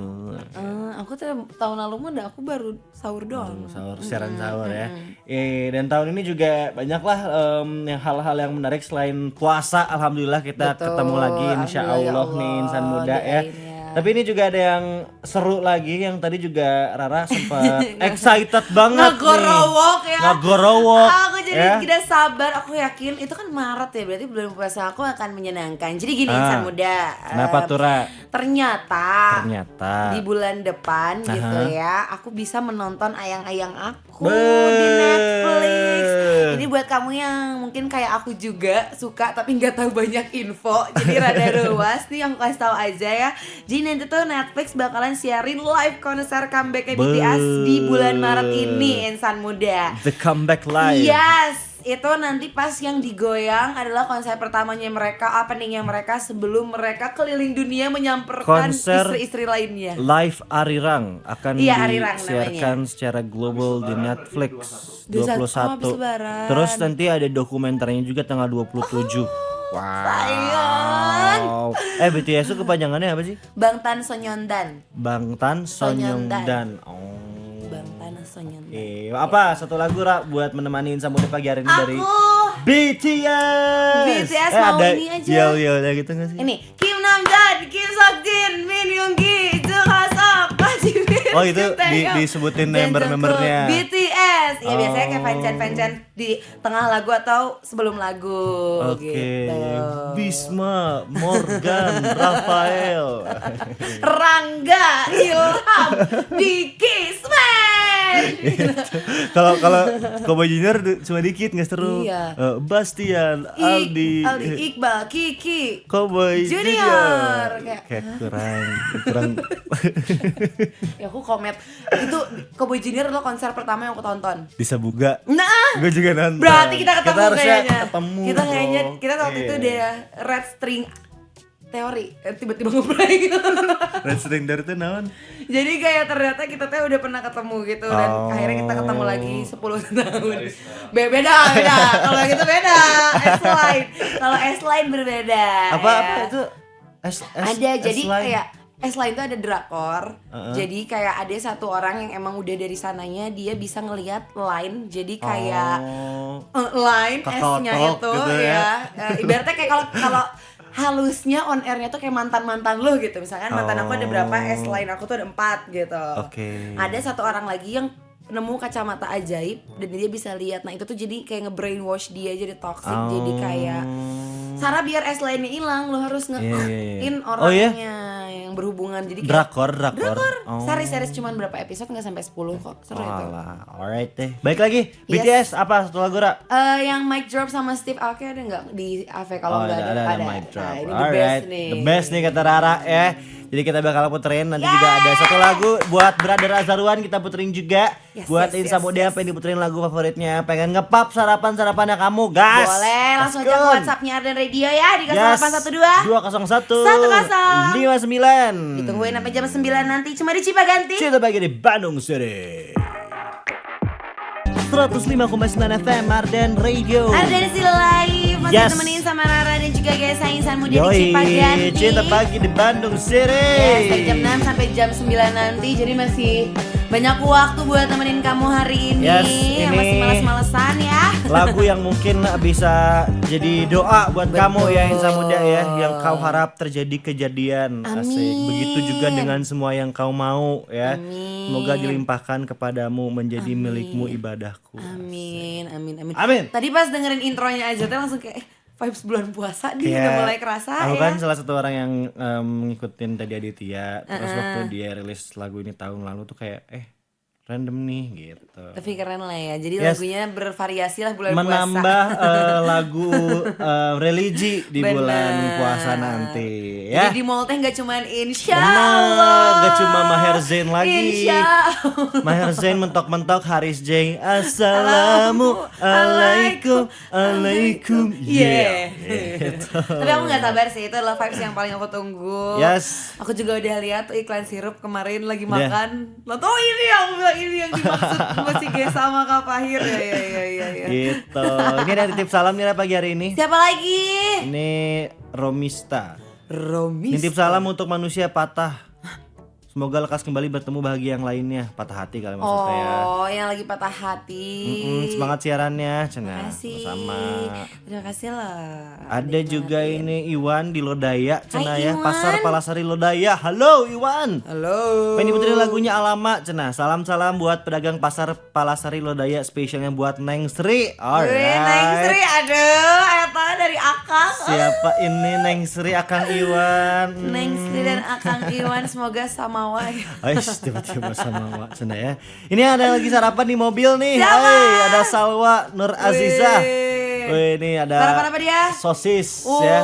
Speaker 6: Aku tuh tahun lalu mah aku baru sahur doang.
Speaker 5: Sahur, siaran sahur ya. Dan tahun ini juga banyaklah yang hal-hal yang menarik selain puasa. Alhamdulillah kita
Speaker 6: Betul,
Speaker 5: ketemu lagi insya
Speaker 6: alhamdulillah,
Speaker 5: Allah
Speaker 6: ya
Speaker 5: nih
Speaker 6: Allah,
Speaker 5: insan muda ya.
Speaker 6: doain ya.
Speaker 5: Tapi ini juga ada yang seru lagi yang tadi juga Rara sempat excited banget
Speaker 6: Ngagorowok
Speaker 5: nih.
Speaker 6: ya.
Speaker 5: Ngagorowok.
Speaker 6: Aku jadi
Speaker 5: ya.
Speaker 6: tidak sabar. Aku yakin itu kan Maret ya, berarti bulan puasa aku akan menyenangkan. Jadi gini
Speaker 5: Ah.
Speaker 6: insan muda.
Speaker 5: Kenapa tuh Ra?
Speaker 6: Ternyata di bulan depan gitu ya, aku bisa menonton ayang-ayang aku di Netflix. Ini buat kamu yang mungkin kayak aku juga suka tapi nggak tahu banyak info, jadi rada ruas nih aku kasih tahu aja ya. Jadi nanti tuh Netflix bakalan siarin live konser comebacknya BTS di bulan Maret ini insan muda.
Speaker 5: The Comeback Live.
Speaker 6: Yes, itu nanti pas yang digoyang adalah konser pertamanya mereka, openingnya mereka sebelum mereka keliling dunia menyamperkan
Speaker 5: Konser
Speaker 6: istri-istri lainnya.
Speaker 5: Live Arirang akan
Speaker 6: Iya, Arirang
Speaker 5: disiarkan secara global di Netflix
Speaker 6: 21.
Speaker 5: 21.
Speaker 6: Lebaran.
Speaker 5: Terus nanti ada dokumenternya juga tanggal 27. Wow.
Speaker 6: sayang.
Speaker 5: BTS itu kepanjangannya apa sih?
Speaker 6: Bangtan Sonyeondan.
Speaker 5: Bangtan Sonyeondan. Oh.
Speaker 6: Bangtan Sonyeondan.
Speaker 5: Apa satu lagu Ra buat menemani Insan Muda pagi hari ini dari
Speaker 6: Aku
Speaker 5: BTS.
Speaker 6: BTS mau
Speaker 5: ada
Speaker 6: ini aja.
Speaker 5: yel-yelnya gitu gak sih?
Speaker 6: ini Kim Namjoon, Kim Seokjin, Min Yoongi, Jung Hasok, Jimin,
Speaker 5: Oh, itu
Speaker 6: Jung Taeyong,
Speaker 5: disebutin
Speaker 6: dan
Speaker 5: member-membernya.
Speaker 6: Jungkook. BTS. Ya biasanya kayak
Speaker 5: Oh.
Speaker 6: fanchan-fanchan di tengah lagu atau sebelum lagu
Speaker 5: Oke,
Speaker 6: gitu.
Speaker 5: Bisma, Morgan, Rafael.
Speaker 6: Rangga, Ilham, Diki, Smash.
Speaker 5: Kalau Cowboy Junior cuma dikit nggak seru.
Speaker 6: Iya.
Speaker 5: Bastian, Aldi,
Speaker 6: Iqbal, Kiki,
Speaker 5: Cowboy
Speaker 6: Junior.
Speaker 5: Kayak kurang.
Speaker 6: Ya aku komet. Itu Cowboy Junior adalah konser pertama yang aku tonton.
Speaker 5: Di Sabuga.
Speaker 6: Nah,
Speaker 5: Gue juga nonton.
Speaker 6: berarti kita ketemu
Speaker 5: harusnya
Speaker 6: kayaknya.
Speaker 5: ketemu
Speaker 6: Kita kayaknya
Speaker 5: dong.
Speaker 6: kita waktu itu
Speaker 5: Iya.
Speaker 6: udah red string teori. Tiba-tiba ngeblank.
Speaker 5: Red String dari itu naon?
Speaker 6: Jadi kayak ternyata kita tuh udah pernah ketemu gitu dan
Speaker 5: Oh.
Speaker 6: akhirnya kita ketemu lagi 10 tahun. Beda. Kalau gitu beda. S-line. Kalau S-line berbeda.
Speaker 5: Apa
Speaker 6: ya.
Speaker 5: itu?
Speaker 6: Ada jadi
Speaker 5: S-line?
Speaker 6: kayak S-line itu ada drakor. Jadi kayak ada satu orang yang emang udah dari sananya dia bisa ngelihat line. Jadi kayak line
Speaker 5: Kakao
Speaker 6: S-nya
Speaker 5: talk
Speaker 6: itu
Speaker 5: gitu
Speaker 6: ya.
Speaker 5: ya.
Speaker 6: Ibaratnya kayak kalau halusnya on airnya tuh kayak mantan lo gitu. Misalkan mantan aku ada berapa, S-line aku tuh ada 4 gitu.
Speaker 5: Oke.
Speaker 6: Ada satu orang lagi yang nemu kacamata ajaib dan dia bisa lihat. Nah itu tuh jadi kayak nge-brainwash dia jadi toxic. Jadi kayak Sarah biar S-line-nya hilang lo harus
Speaker 5: Iya.
Speaker 6: nge-in
Speaker 5: Oh,
Speaker 6: orangnya yang berhubungan. Jadi kayak
Speaker 5: Drakor.
Speaker 6: Series cuman berapa episode, nggak sampai 10 kok. Seru itu.
Speaker 5: Alah, alright deh. Baik lagi,
Speaker 6: Yes.
Speaker 5: BTS apa satu lagu Ra?
Speaker 6: Yang mic drop sama Steve Aoki ada nggak di AV? Kalau nggak
Speaker 5: ada mic drop.
Speaker 6: Nah, ini the
Speaker 5: Alright,
Speaker 6: best nih.
Speaker 5: the best nih kata Rara ya. Jadi kita bakal puterin nanti juga ada satu lagu buat Brother Azarwan kita puterin juga.
Speaker 6: Yes,
Speaker 5: Buat
Speaker 6: yes,
Speaker 5: Insa
Speaker 6: yes,
Speaker 5: Muda pengen diputerin lagu favoritnya, pengen ngepap sarapannya kamu, gas.
Speaker 6: Boleh langsung aja ke
Speaker 5: Gaskun.
Speaker 6: WhatsApp-nya Arden Radio ya di
Speaker 5: Yes.
Speaker 6: 0812
Speaker 5: 201 59.
Speaker 6: Ditungguin sampai jam 9 nanti cuma di Cipaganti.
Speaker 5: Cinta pagi di Bandung City. 105,9 FM Arden Radio.
Speaker 6: Arden still live masih
Speaker 5: Yes.
Speaker 6: temenin sama Rara dan juga Gesa Insan Muda di
Speaker 5: Yoi,
Speaker 6: Cipaganti.
Speaker 5: Cinta pagi di Bandung City.
Speaker 6: Yes, dari jam 6 sampai jam 9 nanti. Jadi masih banyak waktu buat temenin kamu hari ini.
Speaker 5: Yes,
Speaker 6: Yang
Speaker 5: ini
Speaker 6: masih males-malesan ya.
Speaker 5: Lagu yang mungkin bisa jadi doa buat kamu ya Insa Muda ya, yang kau harap terjadi kejadian. Asik.
Speaker 6: Amin.
Speaker 5: Begitu juga dengan semua yang kau mau ya.
Speaker 6: Amin.
Speaker 5: Semoga dilimpahkan kepadamu menjadi milikmu ibadahku.
Speaker 6: Amin.
Speaker 5: Amin.
Speaker 6: Tadi pas dengerin intronya aja tuh langsung kayak vibes bulan puasa nih udah mulai kerasa
Speaker 5: aku
Speaker 6: ya.
Speaker 5: kan salah satu orang yang ngikutin tadi Aditya. Terus waktu dia rilis lagu ini tahun lalu tuh kayak random nih gitu.
Speaker 6: Tapi keren lah ya. Jadi
Speaker 5: Yes.
Speaker 6: lagunya bervariasi lah bulan
Speaker 5: Menambah
Speaker 6: puasa.
Speaker 5: lagu religi di
Speaker 6: Bener.
Speaker 5: bulan puasa nanti ya.
Speaker 6: Jadi di mall teh nggak cuman insya
Speaker 5: Bener,
Speaker 6: Allah.
Speaker 5: gak cuma Maher Zain lagi.
Speaker 6: Insya Allah.
Speaker 5: Maher Zain mentok-mentok, Haris J. Assalamualaikum, alaikum,
Speaker 6: Yeah.
Speaker 5: Gitu.
Speaker 6: Tapi aku nggak sabar sih, itu adalah vibes yang paling aku tunggu.
Speaker 5: Yes.
Speaker 6: Aku juga udah lihat tuh iklan sirup kemarin lagi
Speaker 5: Udah.
Speaker 6: makan. Lalu oh ini yang bilang ini yang dimaksud masih Gesa sama Kak Fahir ya.
Speaker 5: Gitu. Ini ada titip salam nih pagi hari ini.
Speaker 6: Siapa lagi?
Speaker 5: Ini Romista.
Speaker 6: Romi.
Speaker 5: Nitip salam untuk manusia patah. Semoga lekas kembali bertemu bahagia yang lainnya. Patah hati kali maksudnya ya.
Speaker 6: Oh, yang lagi patah hati.
Speaker 5: Semangat siarannya,
Speaker 6: Terima
Speaker 5: Cena.
Speaker 6: kasih.
Speaker 5: Sama.
Speaker 6: Terima kasih lah.
Speaker 5: Ada juga ini Iwan di Lodaya, Cena
Speaker 6: Hai,
Speaker 5: ya.
Speaker 6: Iwan.
Speaker 5: Pasar Palasari Lodaya. Halo Iwan.
Speaker 6: Halo.
Speaker 5: Pengen diputerin lagunya Alama, Cena. Salam-salam buat pedagang Pasar Palasari Lodaya, spesialnya buat Neng Sri.
Speaker 6: Wih, Neng Sri, aduh, eta dari Akang.
Speaker 5: Siapa ini Neng Sri, Akang Iwan?
Speaker 6: Neng Sri dan Akang Iwan semoga sama wae.
Speaker 5: Ais, tiba-tiba sama Wak Cena ya. Ini ada lagi sarapan di mobil nih.
Speaker 6: Siapa?
Speaker 5: Hai, ada Salwa Nur Azizah.
Speaker 6: Wih.
Speaker 5: Wih, ini ada
Speaker 6: Sarapan apa dia?
Speaker 5: sosis
Speaker 6: Oh.
Speaker 5: ya.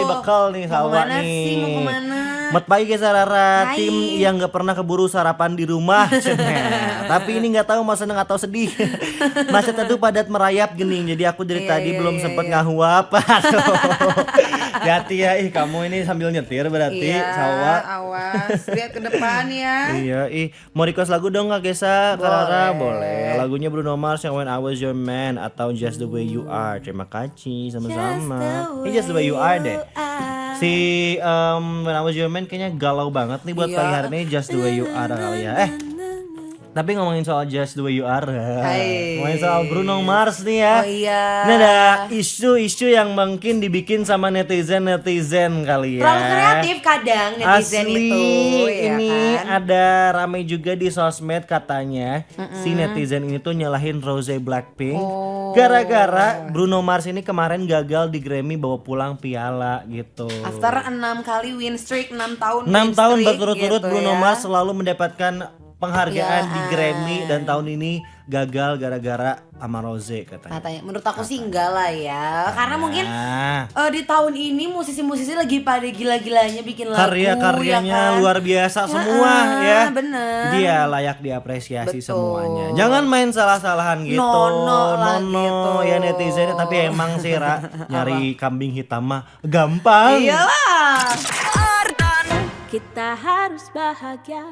Speaker 5: Bekal nih
Speaker 6: Mau
Speaker 5: Salwa
Speaker 6: kemana
Speaker 5: nih.
Speaker 6: sih, mau kemana?
Speaker 5: Selamat pagi guys Sarara,
Speaker 6: Hai.
Speaker 5: tim yang gak pernah keburu sarapan di rumah. Tapi ini gak tahu mau seneng atau sedih. Macetnya tuh padat merayap gening. Jadi aku dari
Speaker 6: Iya,
Speaker 5: tadi
Speaker 6: iya,
Speaker 5: belum
Speaker 6: iya,
Speaker 5: sempet
Speaker 6: iya.
Speaker 5: ngahuap. Aduh. Hati ya, kamu ini sambil nyetir berarti
Speaker 6: Iya,
Speaker 5: Salwa.
Speaker 6: awas, lihat ke depan ya.
Speaker 5: Iya, mau request lagu dong Kak Gesa, Karara?
Speaker 6: Boleh.
Speaker 5: Boleh. Lagunya Bruno Mars yang When I Was Your Man atau Just the Way You Are. Terima kasih sama-sama. Ini Just the Way You Are deh. Si When I Was Your Man kayaknya galau banget nih buat
Speaker 6: Iya.
Speaker 5: pagi hari ini. Just the Way You Are kali ya. Tapi ngomongin soal Just the Way You Are,
Speaker 6: Hai.
Speaker 5: ngomongin soal Bruno Mars nih ya.
Speaker 6: Oh iya.
Speaker 5: Ini ada isu-isu yang mungkin dibikin sama netizen kali ya.
Speaker 6: Terlalu kreatif kadang netizen
Speaker 5: Asli,
Speaker 6: itu, ya
Speaker 5: ini
Speaker 6: kan?
Speaker 5: ada ramai juga di sosmed katanya si netizen ini tuh nyalahin Rose Blackpink gara-gara Bruno Mars ini kemarin gagal di Grammy bawa pulang piala gitu.
Speaker 6: After 6 kali win streak, 6 tahun
Speaker 5: 6
Speaker 6: win
Speaker 5: tahun
Speaker 6: streak
Speaker 5: berturut-turut
Speaker 6: gitu
Speaker 5: Bruno
Speaker 6: ya.
Speaker 5: Mars selalu mendapatkan penghargaan
Speaker 6: Ya.
Speaker 5: di Grammy dan tahun ini gagal gara-gara sama Rose katanya.
Speaker 6: Katanya, menurut aku sih enggak lah ya. Karena mungkin
Speaker 5: Nah,
Speaker 6: di tahun ini musisi-musisi lagi pada gila-gilanya bikin lagu.
Speaker 5: karya-karyanya
Speaker 6: ya kan?
Speaker 5: luar biasa semua ya.
Speaker 6: Bener.
Speaker 5: Dia layak diapresiasi
Speaker 6: Betul.
Speaker 5: semuanya. Jangan main salah-salahan gitu.
Speaker 6: Nono lah gitu.
Speaker 5: Ya netizen, tapi emang sih Ra, nyari kambing hitam mah gampang.
Speaker 6: Iyalah.
Speaker 1: Kita harus bahagia.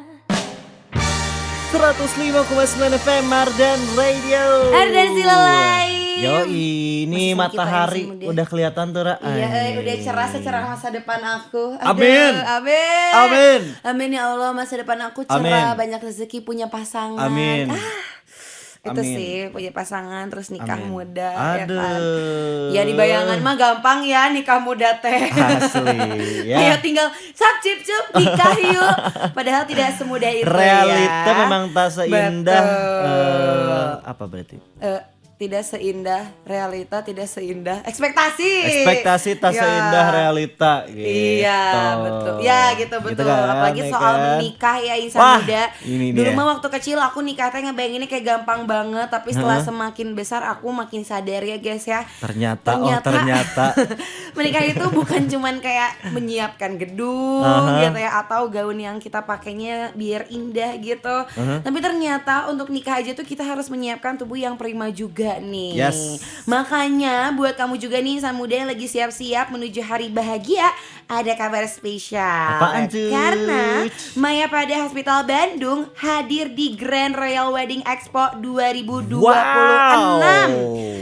Speaker 5: 105,9 FM Mardan Radio.
Speaker 6: Ardan Silalai.
Speaker 5: Yoi, ini
Speaker 6: Masih
Speaker 5: matahari
Speaker 6: kita yang
Speaker 5: udah kelihatan tuh Ra.
Speaker 6: Iya, udah cerah secerah masa depan aku.
Speaker 5: Amin.
Speaker 6: Amin.
Speaker 5: Amin.
Speaker 6: Amin ya Allah, masa depan aku cerah,
Speaker 5: Amin.
Speaker 6: banyak rezeki, punya pasangan.
Speaker 5: Amin.
Speaker 6: Itu
Speaker 5: Amin.
Speaker 6: sih, punya pasangan terus nikah
Speaker 5: Amin.
Speaker 6: muda
Speaker 5: Aduh.
Speaker 6: ya kan. Ya di bayangan mah gampang ya nikah muda teh.
Speaker 5: Asli ya.
Speaker 6: Ya tinggal cap cip cup nikah yuk. Padahal tidak semudah itu
Speaker 5: Realita
Speaker 6: ya.
Speaker 5: memang tak seindah
Speaker 6: Betul.
Speaker 5: apa berarti?
Speaker 6: Tidak seindah realita, tidak seindah ekspektasi.
Speaker 5: Ekspektasi tak
Speaker 6: Ya.
Speaker 5: seindah realita gitu.
Speaker 6: Iya betul. Ya gitu betul.
Speaker 5: kan,
Speaker 6: Apalagi
Speaker 5: ya
Speaker 6: soal
Speaker 5: kan?
Speaker 6: menikah ya insan
Speaker 5: Wah,
Speaker 6: muda.
Speaker 5: ini
Speaker 6: Dulu
Speaker 5: dia.
Speaker 6: mah waktu kecil aku nikah teh ngebayanginnya kayak gampang banget. Tapi setelah semakin besar aku makin sadar ya guys ya.
Speaker 5: Ternyata.
Speaker 6: Menikah itu bukan cuman kayak menyiapkan gedung gitu ya, atau gaun yang kita pakainya biar indah gitu. Tapi ternyata untuk nikah aja tuh kita harus menyiapkan tubuh yang prima juga nih.
Speaker 5: Yes.
Speaker 6: Makanya buat kamu juga nih insan muda yang lagi siap-siap menuju hari bahagia, ada kabar spesial.
Speaker 5: Apaan tuh?
Speaker 6: Karena Maya Pada Hospital Bandung hadir di Grand Royal Wedding Expo 2026.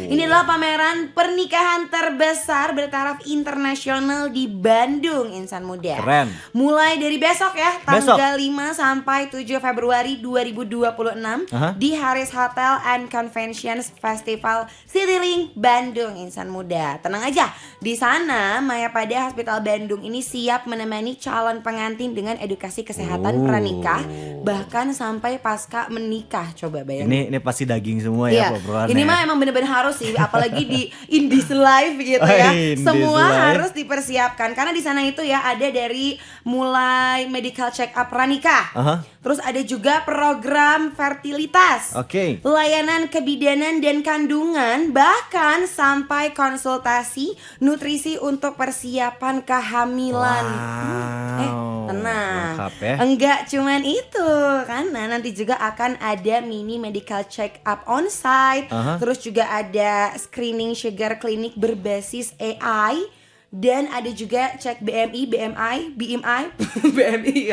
Speaker 6: Ini adalah pameran pernikahan terbesar bertaraf internasional di Bandung, insan muda.
Speaker 5: Keren.
Speaker 6: Mulai dari besok ya,
Speaker 5: Besok.
Speaker 6: tanggal 5 sampai 7 Februari 2026 di Haris Hotel and Conventions Festival CityLink Bandung, insan muda. Tenang aja, di sana Maya Pada Hospital Bandung ini siap menemani calon pengantin dengan edukasi kesehatan pranikah, bahkan sampai pasca menikah. Coba bayangin.
Speaker 5: Ini pasti daging semua
Speaker 6: Iya,
Speaker 5: ya obrolannya.
Speaker 6: ini mah emang bener-bener harus sih, apalagi di Indies Live gitu ya.
Speaker 5: Indies
Speaker 6: Semua
Speaker 5: Live.
Speaker 6: harus dipersiapkan karena di sana itu ya ada dari mulai medical check up pranikah. Terus ada juga program fertilitas.
Speaker 5: Oke.
Speaker 6: Layanan kebidanan dan kandungan, bahkan sampai konsultasi nutrisi untuk persiapan kehamilan.
Speaker 5: Wow,
Speaker 6: Tenang.
Speaker 5: lengkap ya.
Speaker 6: Enggak cuman itu, karena nanti juga akan ada mini medical check up on site. Terus juga ada screening sugar clinic berbasis AI. Dan ada juga cek BMI, BMI,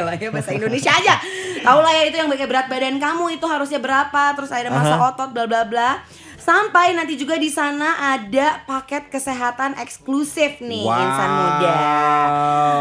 Speaker 6: lah ya bahasa Indonesia aja. Tahu lah ya itu yang pakai berat badan kamu itu harusnya berapa, terus ada masa otot bla bla bla. Sampai nanti juga di sana ada paket kesehatan eksklusif nih insan muda.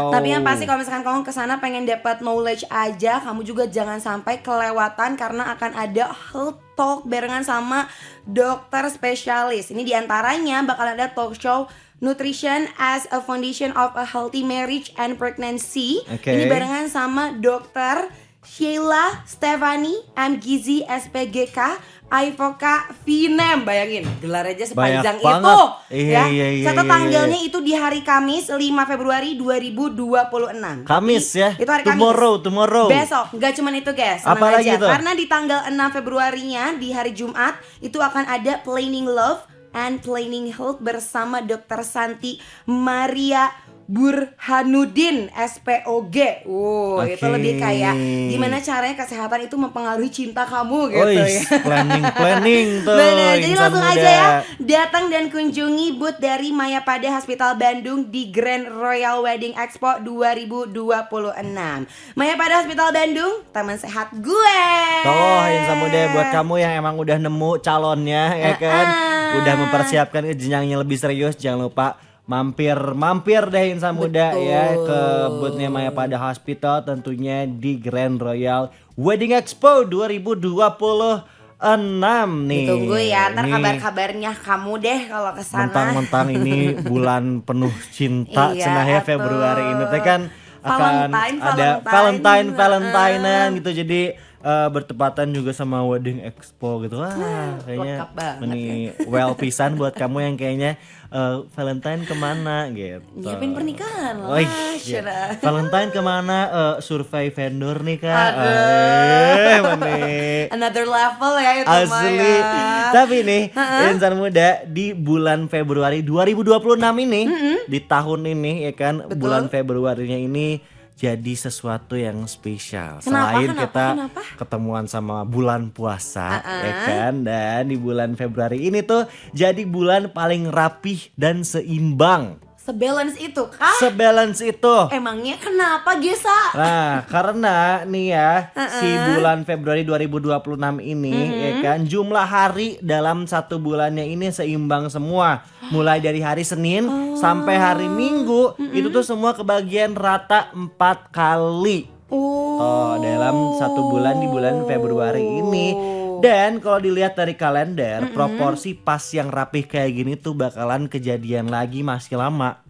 Speaker 6: Tapi yang pasti kalau misalkan kamu kesana pengen dapat knowledge aja, kamu juga jangan sampai kelewatan karena akan ada health talk barengan sama dokter spesialis. Ini diantaranya bakal ada talk show Nutrition as a Foundation of a Healthy Marriage and Pregnancy.
Speaker 5: Oke.
Speaker 6: Ini barengan sama dokter Sheila Stefani, MGizi SPGK, Ivoka Vinem. Bayangin, gelar aja sepanjang
Speaker 5: Banyak
Speaker 6: itu.
Speaker 5: banget.
Speaker 6: Ya.
Speaker 5: Iya.
Speaker 6: Catat tanggalnya itu di hari Kamis 5 Februari 2026.
Speaker 5: Kamis ya.
Speaker 6: Itu hari Kamis.
Speaker 5: Tomorrow.
Speaker 6: Besok, nggak cuman itu guys, tenang
Speaker 5: Apa lagi
Speaker 6: aja.
Speaker 5: tuh?
Speaker 6: Karena di tanggal 6 Februarinya di hari Jumat itu akan ada Planning Love and Planning Health bersama Dr. Santi Maria Burhanuddin SPOG.
Speaker 5: Oke.
Speaker 6: Itu lebih kayak gimana caranya kesehatan itu mempengaruhi cinta kamu gitu ya.
Speaker 5: Planning tuh.
Speaker 6: Bener, jadi
Speaker 5: insan
Speaker 6: langsung
Speaker 5: muda.
Speaker 6: aja ya datang dan kunjungi booth dari Maya Pada Hospital Bandung di Grand Royal Wedding Expo 2026. Maya Pada Hospital Bandung, teman sehat gue.
Speaker 5: Tuh insan muda, buat kamu yang emang udah nemu calonnya ya kan, udah mempersiapkan ke jenjang yang lebih serius, jangan lupa mampir deh insan muda ya ke boothnya Maya Pada Hospital, tentunya di Grand Royal Wedding Expo 2026 nih.
Speaker 6: Ditunggu ya, ntar
Speaker 5: Nih,
Speaker 6: kabar-kabarnya kamu deh kalau kesana.
Speaker 5: mentang-mentang ini bulan penuh cinta
Speaker 6: Iya,
Speaker 5: cenah ya
Speaker 6: atuh.
Speaker 5: Februari ini teh kan akan
Speaker 6: Valentine,
Speaker 5: ada
Speaker 6: Valentine.
Speaker 5: Valentinean gitu, jadi bertepatan juga sama wedding expo gitu. Wah, kayaknya
Speaker 6: lengkap banget
Speaker 5: ini well pisan buat kamu yang kayaknya Valentine kemana gitu.
Speaker 6: Nyiapin pernikahan lah.
Speaker 5: Wih,
Speaker 6: Syara.
Speaker 5: Valentine kemana? Survei vendor nih kak. Mana?
Speaker 6: Another level ya itu mah
Speaker 5: Asli.
Speaker 6: ya.
Speaker 5: Tapi nih insan muda di bulan Februari 2026 ini, di tahun ini ya kan, bulan Februarinya ini jadi sesuatu yang spesial. Selain kita ketemuan sama bulan puasa ya kan, dan di bulan Februari ini tuh jadi bulan paling rapih dan seimbang.
Speaker 6: Sebalance itu kah?
Speaker 5: Sebalance itu.
Speaker 6: Emangnya kenapa Gesa?
Speaker 5: Nah, karena nih ya, si bulan Februari 2026 ini ya kan, jumlah hari dalam satu bulannya ini seimbang semua. Mulai dari hari Senin sampai hari Minggu, itu tuh semua kebagian rata 4 kali. Tuh, dalam satu bulan di bulan Februari ini. Dan kalau dilihat dari kalender, proporsi pas yang rapih kayak gini tuh bakalan kejadian lagi masih lama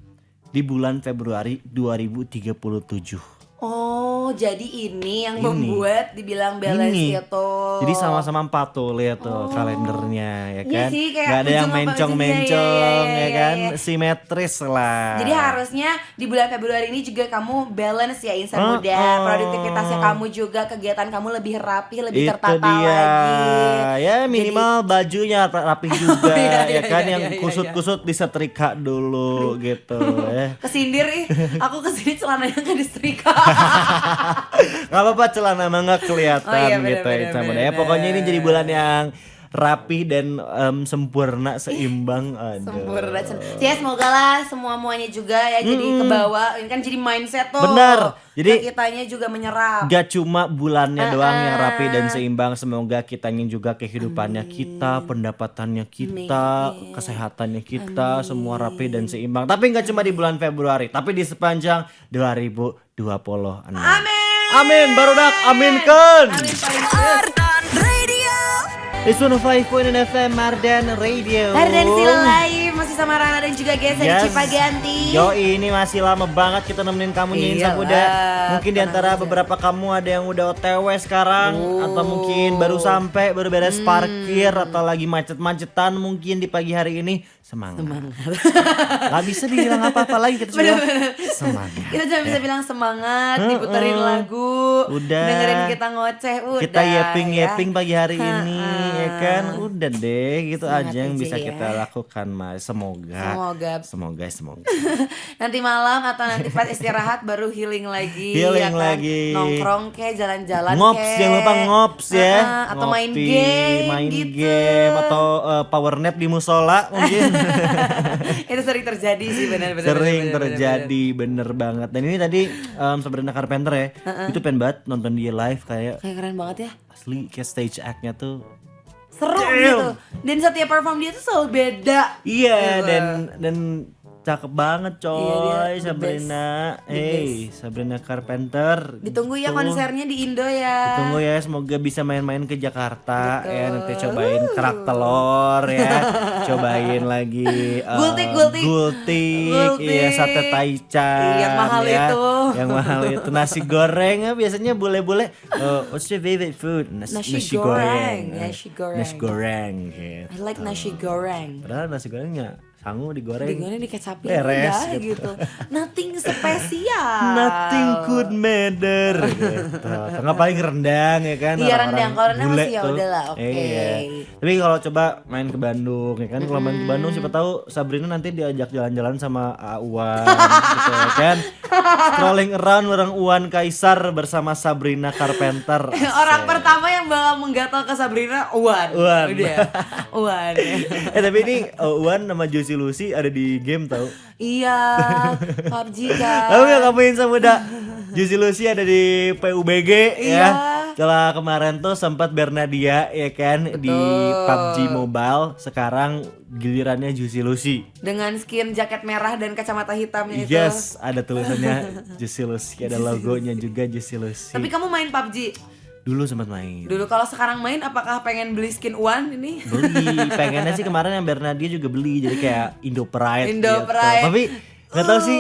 Speaker 5: di bulan Februari 2037.
Speaker 6: Oh, jadi ini yang membuat dibilang balance
Speaker 5: Ini.
Speaker 6: itu.
Speaker 5: Jadi sama-sama 4 tuh, lihat tuh kalendernya ya
Speaker 6: Iya
Speaker 5: kan.
Speaker 6: sih, kayak
Speaker 5: Gak ada yang
Speaker 6: ujung apa
Speaker 5: mencong-mencong
Speaker 6: ujungnya,
Speaker 5: ya
Speaker 6: iya,
Speaker 5: kan,
Speaker 6: iya.
Speaker 5: simetris lah.
Speaker 6: Jadi harusnya di bulan Februari ini juga kamu balance ya insan muda. Produktivitasnya kamu juga, kegiatan kamu lebih rapi, lebih
Speaker 5: Itu
Speaker 6: tertata
Speaker 5: dia.
Speaker 6: lagi.
Speaker 5: Ya minimal bajunya rapi juga
Speaker 6: Iya,
Speaker 5: ya kan,
Speaker 6: iya,
Speaker 5: yang
Speaker 6: iya,
Speaker 5: kusut-kusut disetrika dulu gitu ya.
Speaker 6: Kesindir aku kesini celananya nggak disetrika.
Speaker 5: Gak apa-apa, celana mah gak kelihatan
Speaker 6: Oh iya, bener,
Speaker 5: gitu ya,
Speaker 6: bener,
Speaker 5: sama
Speaker 6: bener.
Speaker 5: ya. Pokoknya ini jadi bulan yang rapi dan sempurna, seimbang. Aduh.
Speaker 6: Sempurna. Ya semoga lah semuanya juga ya jadi kebawa. Ini kan jadi mindset tuh.
Speaker 5: Benar. Jadi
Speaker 6: kitanya juga menyerap.
Speaker 5: gak cuma bulannya doang yang rapi dan seimbang. Semoga kitanya juga kehidupannya kita, pendapatannya kita, kesehatannya kita, semua rapi dan seimbang. Tapi gak cuma di bulan Februari, tapi di sepanjang 2026. Amin, barudak, aminkan.
Speaker 3: Ardan Radio.
Speaker 5: It's 105.9 FM Mardan Radio.
Speaker 6: Ardan Still Alive masih sama Rana dan juga Gesa di
Speaker 5: Yes.
Speaker 6: Cipaganti.
Speaker 5: Yo, ini masih lama banget kita nemenin kamu nih insan
Speaker 6: Iyalah,
Speaker 5: muda. Mungkin
Speaker 6: tenang
Speaker 5: diantara
Speaker 6: aja.
Speaker 5: beberapa kamu ada yang udah OTW sekarang, atau mungkin baru sampai, baru beres parkir, atau lagi macet-macetan mungkin di pagi hari ini. Semangat. Gak bisa dibilang apa-apa lagi, kita cuma bilang semangat.
Speaker 6: Kita cuma bisa bilang semangat, diputerin lagu,
Speaker 5: Udah.
Speaker 6: dengerin kita ngoceh, udah.
Speaker 5: Kita yeping-yeping
Speaker 6: ya.
Speaker 5: pagi hari ini ya kan. Udah deh, gitu
Speaker 6: Semangat
Speaker 5: aja yang
Speaker 6: aja
Speaker 5: bisa
Speaker 6: ya.
Speaker 5: kita lakukan, Mas. Semoga.
Speaker 6: Semoga. Nanti malam atau nanti pas istirahat baru healing lagi.
Speaker 5: Healing
Speaker 6: ya kan?
Speaker 5: lagi.
Speaker 6: Nongkrong ke, jalan-jalan
Speaker 5: Ngops,
Speaker 6: ke.
Speaker 5: jangan lupa ngops ya.
Speaker 6: Atau main
Speaker 5: Ngopi,
Speaker 6: game
Speaker 5: main
Speaker 6: gitu.
Speaker 5: game atau power nap di musola mungkin.
Speaker 6: Itu sering terjadi sih benar-benar.
Speaker 5: Sering terjadi, bener banget. Dan ini tadi Sabrina Carpenter ya, itu pengen banget nonton dia live, kayak
Speaker 6: Kayak keren banget ya.
Speaker 5: asli kayak stage act-nya tuh.
Speaker 6: Seru gitu. Dan setiap perform dia tuh selalu beda.
Speaker 5: Iya,
Speaker 6: Gitu.
Speaker 5: dan cakep banget coy.
Speaker 6: Iya, dia the
Speaker 5: Sabrina.
Speaker 6: best. The
Speaker 5: Sabrina Carpenter.
Speaker 6: Ditunggu ya
Speaker 5: Gitu.
Speaker 6: konsernya di Indo ya.
Speaker 5: Tunggu ya, semoga bisa main-main ke Jakarta. Ya, nanti cobain kerak telur ya. Cobain lagi gultik, iya, sate taichan.
Speaker 6: Yang mahal
Speaker 5: ya.
Speaker 6: itu.
Speaker 5: Yang mahal itu, nasi goreng ya, biasanya bule-bule. What's your favorite food?
Speaker 6: Nasi goreng.
Speaker 5: Nasi goreng gitu.
Speaker 6: I like nasi goreng.
Speaker 5: Padahal nasi gorengnya sangu digoreng.
Speaker 6: Digoreng dikecapin
Speaker 5: Beres,
Speaker 6: udah
Speaker 5: gitu.
Speaker 6: gitu. Nothing spesial.
Speaker 5: Nothing could matter gitu. Tengah paling rendang ya kan.
Speaker 6: Iya,
Speaker 5: orang-orang
Speaker 6: rendang. Kalau rendang
Speaker 5: bule
Speaker 6: masih ya
Speaker 5: tuh.
Speaker 6: udahlah, oke.
Speaker 5: Iya. Tapi kalau coba main ke Bandung ya kan, kalau main ke Bandung siapa tahu Sabrina nanti diajak jalan-jalan sama Uwan gitu ya kan. Strolling around bareng Uwan Kaisar bersama Sabrina Carpenter.
Speaker 6: Orang pertama yang bakal menggatal ke Sabrina Uwan.
Speaker 5: Uwan.
Speaker 6: Udah. Uwan.
Speaker 5: Tapi ini Uwan sama Juicy Lucy ada di game tau.
Speaker 6: Iya. PUBG kan.
Speaker 5: Tahu gak kamu Insan Muda? Juicy Lucy ada di PUBG
Speaker 6: Iya.
Speaker 5: ya. Setelah kemarin tuh sempat Bernadia ya kan di PUBG Mobile, sekarang gilirannya Juicy Lucy.
Speaker 6: Dengan skin jaket merah dan kacamata hitamnya itu.
Speaker 5: Yes, ada tulisannya Juicy Lucy, ada logonya juga Juicy Lucy.
Speaker 6: Tapi kamu main PUBG?
Speaker 5: Dulu sempat main.
Speaker 6: Dulu kalau sekarang main apakah pengen beli skin Uwan ini?
Speaker 5: Beli, pengennya sih kemarin yang Bernadia juga beli, jadi kayak Indo Pride
Speaker 6: Indo
Speaker 5: gitu.
Speaker 6: Pride.
Speaker 5: Tapi Nggak tahu sih